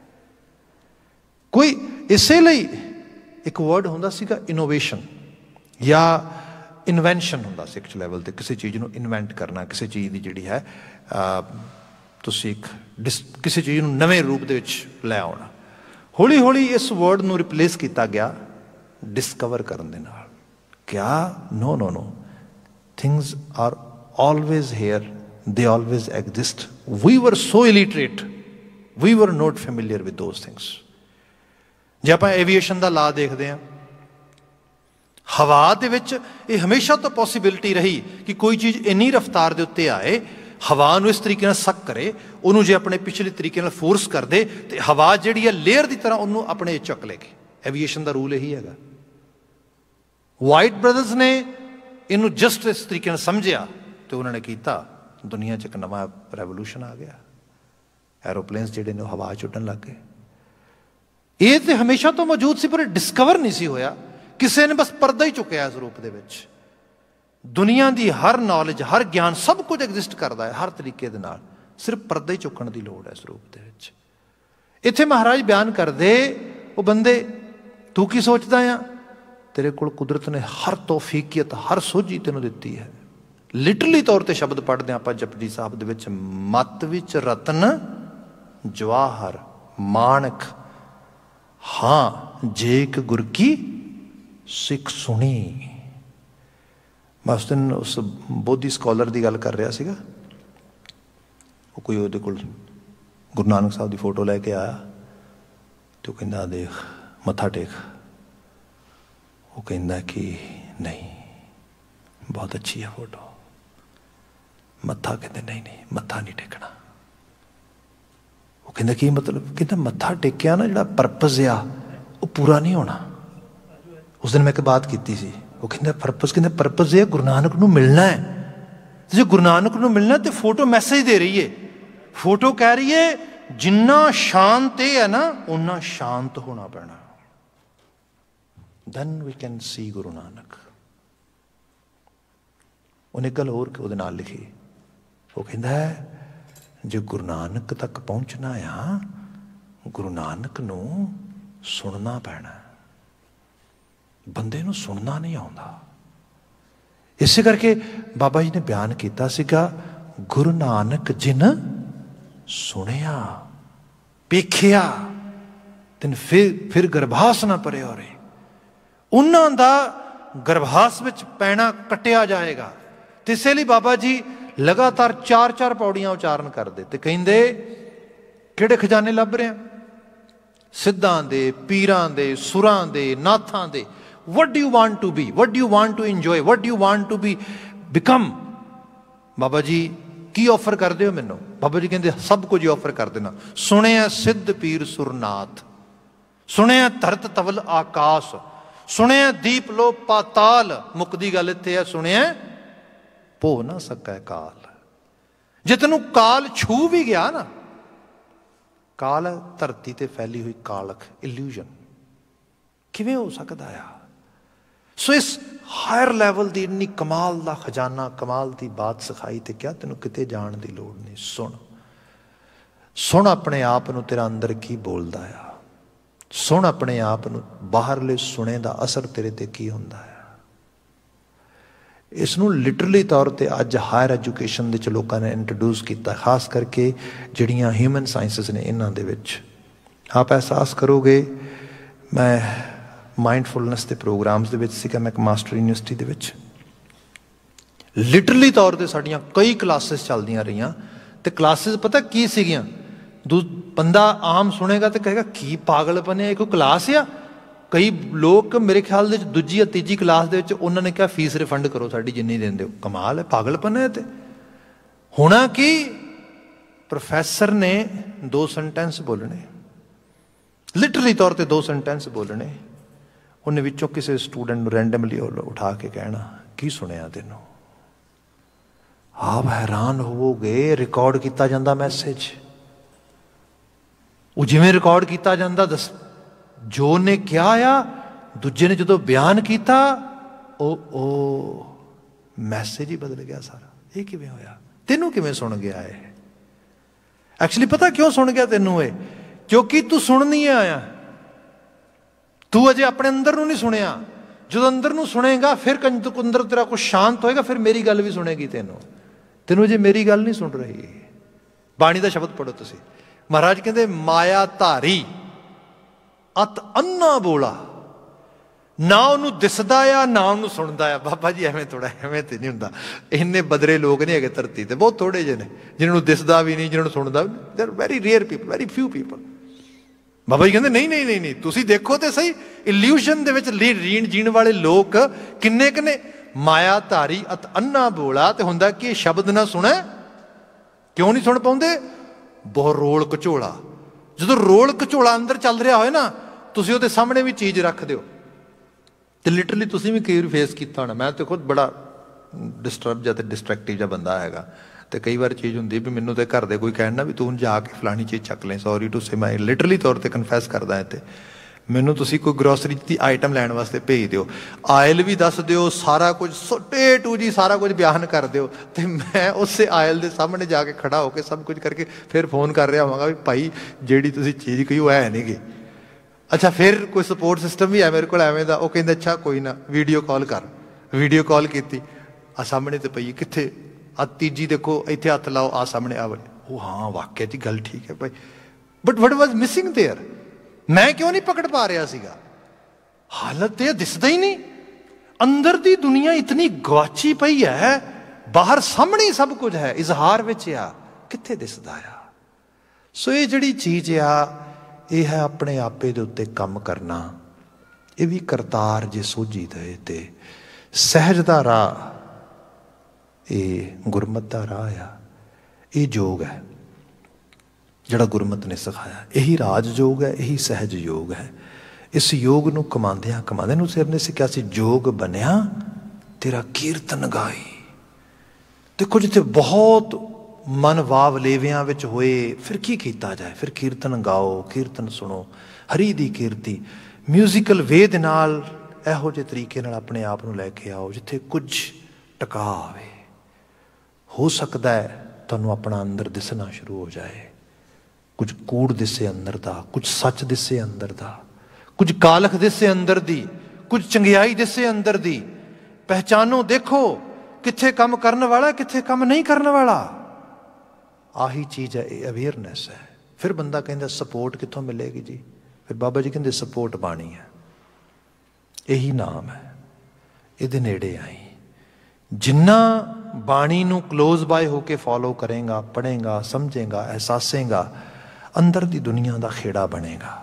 ਕੋਈ ਇਸੇ ਲਈ ਇੱਕ ਵਰਡ ਹੁੰਦਾ ਸੀਗਾ ਇਨੋਵੇਸ਼ਨ ਜਾਂ ਇਨਵੈਂਸ਼ਨ ਹੁੰਦਾ ਸੀ ਇੱਕ ਲੈਵਲ 'ਤੇ। ਕਿਸੇ ਚੀਜ਼ ਨੂੰ ਇਨਵੈਂਟ ਕਰਨਾ, ਕਿਸੇ ਚੀਜ਼ ਦੀ ਜਿਹੜੀ ਹੈ ਤੁਸੀਂ ਕਿਸੇ ਚੀਜ਼ ਨੂੰ ਨਵੇਂ ਰੂਪ ਦੇ ਵਿੱਚ ਲੈ ਆਉਣਾ। ਹੌਲੀ ਹੌਲੀ ਇਸ ਵਰਡ ਨੂੰ ਰਿਪਲੇਸ ਕੀਤਾ ਗਿਆ ਡਿਸਕਵਰ ਕਰਨ ਦੇ ਨਾਲ। ਕਿਆ know things are always here, they always exist. We were so illiterate, we were not familiar with those things. ਜੇ ਆਪਾਂ ਐਵੀਏਸ਼ਨ ਦਾ ਲਾ ਦੇਖਦੇ ਹਾਂ, ਹਵਾ ਦੇ ਵਿੱਚ ਇਹ ਹਮੇਸ਼ਾ ਤੋਂ ਪੋਸੀਬਿਲਿਟੀ ਰਹੀ ਕਿ ਕੋਈ ਚੀਜ਼ ਇੰਨੀ ਰਫਤਾਰ ਦੇ ਉੱਤੇ ਆਏ, ਹਵਾ ਨੂੰ ਇਸ ਤਰੀਕੇ ਨਾਲ ਸੱਕ ਕਰੇ, ਉਹਨੂੰ ਜੇ ਆਪਣੇ ਪਿਛਲੇ ਤਰੀਕੇ ਨਾਲ ਫੋਰਸ ਕਰ ਦੇ ਤੇ ਹਵਾ ਜਿਹੜੀ ਹੈ ਲੇਅਰ ਦੀ ਤਰ੍ਹਾਂ ਉਹਨੂੰ ਆਪਣੇ ਚੱਕ ਲੈ ਕੇ। ਐਵੀਏਸ਼ਨ ਦਾ ਰੂਲ ਇਹੀ ਹੈਗਾ। ਵਾਈਟ ਬ੍ਰਦਰਸ ਨੇ ਇਹਨੂੰ ਜਸਟ ਇਸ ਤਰੀਕੇ ਨਾਲ ਸਮਝਿਆ ਤੇ ਉਹਨਾਂ ਨੇ ਕੀਤਾ, ਦੁਨੀਆ 'ਚ ਇੱਕ ਨਵਾਂ ਰੈਵੋਲੂਸ਼ਨ ਆ ਗਿਆ। ਐਰੋਪਲੇਨਸ ਜਿਹੜੇ ਨੇ ਉਹ ਹਵਾ 'ਚ ਉੱਡਣ ਲੱਗ ਗਏ। ਇਹ ਤਾਂ ਹਮੇਸ਼ਾ ਤੋਂ ਮੌਜੂਦ ਸੀ, ਪਰ ਡਿਸਕਵਰ ਨਹੀਂ ਸੀ ਹੋਇਆ। ਕਿਸੇ ਨੇ ਬਸ ਪਰਦਾ ਹੀ ਚੁੱਕਿਆ ਇਸ ਰੂਪ ਦੇ ਵਿੱਚ। ਦੁਨੀਆ ਦੀ ਹਰ ਨੌਲੇਜ, ਹਰ ਗਿਆਨ, ਸਭ ਕੁਝ ਐਗਜ਼ਿਸਟ ਕਰਦਾ ਹੈ ਹਰ ਤਰੀਕੇ ਦੇ ਨਾਲ, ਸਿਰਫ ਪਰਦਾ ਹੀ ਚੁੱਕਣ ਦੀ ਲੋੜ ਹੈ ਇਸ ਰੂਪ ਦੇ ਵਿੱਚ। ਇੱਥੇ ਮਹਾਰਾਜ ਬਿਆਨ ਕਰਦੇ, ਉਹ ਬੰਦੇ ਤੂੰ ਕੀ ਸੋਚਦਾ ਆ, ਤੇਰੇ ਕੋਲ ਕੁਦਰਤ ਨੇ ਹਰ ਤੌਫੀਕੀਅਤ, ਹਰ ਸੋਝੀ ਤੈਨੂੰ ਦਿੱਤੀ ਹੈ। ਲਿਟਰਲੀ ਤੌਰ 'ਤੇ ਸ਼ਬਦ ਪੜ੍ਹਦੇ ਹਾਂ ਆਪਾਂ ਜਪਜੀ ਸਾਹਿਬ ਦੇ ਵਿੱਚ, ਮੱਤ ਵਿੱਚ ਰਤਨ ਜਵਾਹਰ ਮਾਣਕ, ਹਾਂ ਜੇ ਇੱਕ ਗੁਰ ਕੀ ਸਿੱਖ ਸੁਣੀ। ਮੈਂ ਉਸ ਦਿਨ ਉਸ ਬੋਧੀ ਸਕੋਲਰ ਦੀ ਗੱਲ ਕਰ ਰਿਹਾ ਸੀਗਾ। ਉਹ ਕੋਈ ਉਹਦੇ ਕੋਲ ਗੁਰੂ ਨਾਨਕ ਸਾਹਿਬ ਦੀ ਫੋਟੋ ਲੈ ਕੇ ਆਇਆ ਅਤੇ ਉਹ ਕਹਿੰਦਾ ਦੇਖ ਮੱਥਾ ਟੇਕ। ਉਹ वो कहता कि नहीं बहुत अच्छी है फोटो। मत्था कहते नहीं नहीं मत्था नहीं टेकना। वो कहता की मतलब, कहता मत्था टेकिया ना जो परपज आ वो पूरा नहीं होना। उस दिन मैं एक बात की सी, वो कहता परपज है गुरु नानक नूं मिलना है। जो गुरु नानक नूं मिलना तो फोटो मैसेज दे रही है। फोटो कह रही है जिन्ना शांत है ना उन्ना शांत होना पैना। then we can see Guru Nanak. उन्हें गल होर ਉਹਦੇ ਨਾਲ लिखी, वो कहता है जो गुरु नानक तक पहुंचना आ गुरु नानक नूं सुनना पैना। बंदे नूं सुनना नहीं आउंदा। इस करके बाबा जी ने बयान किया सीगा, गुरु नानक जिन सुनिया वेखिया तिन फिर गर्भास ना परे हो रहे। उन्हां दा गर्भास विच पैना कटिया जाएगा। ते इस लई बाबा जी लगातार 4-4 पौड़ियां उचारण करते ते कहिंदे किहड़े खजाने लभ रहे हैं? सिद्धां दे, पीरां दे, सुरां दे, नाथां दे। What do you want to be? What do you want to enjoy? What do you want to be become? बाबा जी की ऑफर कर दे हो मैनू? बाबा जी कहते सब कुछ ऑफर कर देना। सुने सिद्ध पीर सुरनाथ, सुने धरत तवल आकाश, सुने दीप लो पाताल। मुकदी गल इत्थे है, सुने भो ना सकै काल। जे तेनू काल छू भी गया ना, काल धरती ते फैली हुई कालख इल्यूजन किवें हो सकता है? सो इस हायर लैवल की इन्नी कमाल का खजाना, कमाल की बात सिखाई तो क्या तेनों किते जाण की लोड़ नहीं। सुन सुन अपने आप नूं, तेरा अंदर की बोलता है। सुन अपने आप नूं, बाहरले सुने का असर तेरे ते की हुंदा है। इसनूं लिटरली तौर पर अज हायर एजुकेशन दे लोगों ने इंट्रोड्यूस किया, खास करके जिहड़ियां ह्यूमन साइंसिस ने इन्हां दे विच। आप एहसास करोगे, मैं माइंडफुलनेस के प्रोग्राम्स दे विच सीगा, मैं मास्टर यूनिवर्सिटी दे विच लिटरली तौर पर साड़ियां कई क्लासिस चलदियां रहियां। ते क्लासिस पता की सीगियां? बंदा आम सुनेगा तो कहेगा की पागलपन है, कोई क्लास आ। कई लोग मेरे ख्याल दे दूजी या तीजी क्लास दे विच उन्होंने कहा फीस रिफंड करो साड़ी जिन्नी देंदे हो। कमाल है, पागलपन है। तो होना कि प्रोफैसर ने 2 सेंटेंस बोलने, लिटरली तौर पर 2 सेंटेंस बोलने। उन्हें विचों किसी स्टूडेंट रैंडमली उठा के कहना की सुनिया तेनों। आप हैरान होवोगे, रिकॉर्ड किया जाता मैसेज, वो जिवें रिकॉर्ड किया जाता। दस जो ने क्या आ, दूजे ने जो बयान किया ओ मैसेज ही बदल गया सारा। ये किवें होया? तेनों किवें सुन गया है? एक्चुअली पता क्यों सुन गया तेनों? क्योंकि तू सुन नहीं आया, तू अजे अपने अंदर नूं नहीं सुनिया। जो अंदर नूं सुनेगा फिर अंदर तेरा कुछ शांत होएगा, फिर मेरी गल भी सुनेगी तेनों। तेनों जे मेरी गल नहीं सुन रही। बाणी का शब्द पढ़ो तुसी। महाराज कहते माया धारी अत अन्ना बोला, ना उन्होंने दिसदा आ ना उन्होंने सुनता है। बाबा जी एवं थोड़ा एवं तो नहीं होंदा। इन्ने बदरे लोग नहीं है धरती ते, बहुत थोड़े जे ने जिन्होंने दिसदा भी नहीं, जिन्होंने सुनता भी। There very rare people, very few people. Baba ji कहते नहीं नहीं नहीं नहीं, तुसी देखो तो सही इल्यूजन दे विच रीण जीण वाले लोग किन्ने किन्ने। माया धारी अत अन्ना बोला तो हुंदा कि शब्द ना सुने, क्यों नहीं सुन पाउंदे? बहुत रोल घचोला। जो रोल घचोला अंदर चल रहा हो ना, तुसी उहदे सामने भी चीज़ रख दो तो लिटरली तुसी भी कई बार फेस किया होना। मैं तो खुद बड़ा डिस्टर्ब या डिस्ट्रैक्टिव जा बंदा है। तो कई बार चीज़ होंगी भी मैनू तो घर दे कोई कहना भी तू जाके फलानी चीज़ चक लें, सॉरी टू से मैं लिटरली तौर पर कन्फैस करदा है। तो मैनू तुसी कोई ग्रोसरी की आइटम लैन वास्ते भेज दो, आयल भी दस दो, सारा कुछ ए टू जी सारा कुछ बयान कर दो, तो मैं उस आयल के सामने जाके खड़ा होकर सब कुछ करके फिर फोन कर रहा होगा भी भाई जी तुसी चीज़ कही वो है नहीं गी। अच्छा फिर कोई सपोर्ट सिस्टम भी है मेरे को एवें दा, वो कहते अच्छा कोई ना वीडियो कॉल कर। वीडियो कॉल की आ सामने तो पई कित्थे आ तीजी देखो इत्थे हथ लाओ आ सामने आ वाली। ओ हाँ वाकई जी गल ठीक है भाई, but what was missing there? मैं क्यों नहीं पकड़ पा रहा सीगा? हालत ये दिसदा ही नहीं। अंदर दी दुनिया इतनी गवाची पई है, बाहर सामने सब कुछ है, इजहार विच आ, कित्थे दिसदा आ? सो ये जिहड़ी चीज आ, ये है अपने आपे दे उत्ते काम करना। ਇਹ ਵੀ ਕਰਤਾਰ ਜੇ ਸੋਝੀ ਦੇ ਤੇ ਸਹਿਜ ਦਾ ਰਾਹ, ਇਹ ਗੁਰਮਤ ਦਾ ਰਾਹ ਆ। ਇਹ ਯੋਗ ਹੈ ਜਿਹੜਾ ਗੁਰਮਤ ਨੇ ਸਿਖਾਇਆ। ਇਹੀ ਰਾਜ ਯੋਗ ਹੈ, ਇਹੀ ਸਹਿਜ ਯੋਗ ਹੈ। ਇਸ ਯੋਗ ਨੂੰ ਕਮਾਉਂਦਿਆਂ ਕਮਾਉਂਦਿਆਂ ਨੂੰ ਸਿਰ ਨੇ ਸਿੱਖਿਆ ਸੀ, ਜੋਗ ਬਣਿਆ ਤੇਰਾ ਕੀਰਤਨ ਗਾਈ। ਦੇਖੋ ਜਿੱਥੇ ਬਹੁਤ ਮਨ ਵਾਵਲੇਵਿਆਂ ਵਿੱਚ ਹੋਏ, ਫਿਰ ਕੀ ਕੀਤਾ ਜਾਏ? ਫਿਰ ਕੀਰਤਨ ਗਾਓ, ਕੀਰਤਨ ਸੁਣੋ, ਹਰੀ ਦੀ ਕੀਰਤੀ ਮਿਊਜ਼ੀਕਲ ਵੇ ਦੇ ਨਾਲ ਇਹੋ ਜਿਹੇ ਤਰੀਕੇ ਨਾਲ ਆਪਣੇ ਆਪ ਨੂੰ ਲੈ ਕੇ ਆਓ ਜਿੱਥੇ ਕੁਝ ਟਿਕਾ ਆਵੇ। ਹੋ ਸਕਦਾ ਹੈ ਤੁਹਾਨੂੰ ਆਪਣਾ ਅੰਦਰ ਦਿਸਣਾ ਸ਼ੁਰੂ ਹੋ ਜਾਏ, ਕੁਝ ਕੂੜ ਦਿਸੇ ਅੰਦਰ ਦਾ, ਕੁਝ ਸੱਚ ਦਿਸੇ ਅੰਦਰ ਦਾ, ਕੁਝ ਕਾਲਖ ਦਿਸੇ ਅੰਦਰ ਦੀ, ਕੁਝ ਚੰਗਿਆਈ ਦਿਸੇ ਅੰਦਰ ਦੀ। ਪਹਿਚਾਨੋ, ਦੇਖੋ ਕਿੱਥੇ ਕੰਮ ਕਰਨ ਵਾਲਾ, ਕਿੱਥੇ ਕੰਮ ਨਹੀਂ ਕਰਨ ਵਾਲਾ। ਆਹੀ ਚੀਜ਼ ਹੈ, ਇਹ ਅਵੇਅਰਨੈਸ ਹੈ। ਫਿਰ ਬੰਦਾ ਕਹਿੰਦਾ ਸਪੋਰਟ ਕਿੱਥੋਂ ਮਿਲੇਗੀ ਜੀ? ਫਿਰ ਬਾਬਾ ਜੀ ਕਹਿੰਦੇ ਸਪੋਰਟ ਬਾਣੀ ਹੈ, ਇਹੀ ਨਾਮ ਹੈ, ਇਹਦੇ ਨੇੜੇ ਆਈ। ਜਿੰਨਾ ਬਾਣੀ ਨੂੰ ਕਲੋਜ਼ ਬਾਏ ਹੋ ਕੇ ਫੋਲੋ ਕਰੇਗਾ, ਪੜ੍ਹੇਗਾ, ਸਮਝੇਗਾ, ਅਹਿਸਾਸੇਗਾ, ਅੰਦਰ ਦੀ ਦੁਨੀਆ ਦਾ ਖੇੜਾ ਬਣੇਗਾ।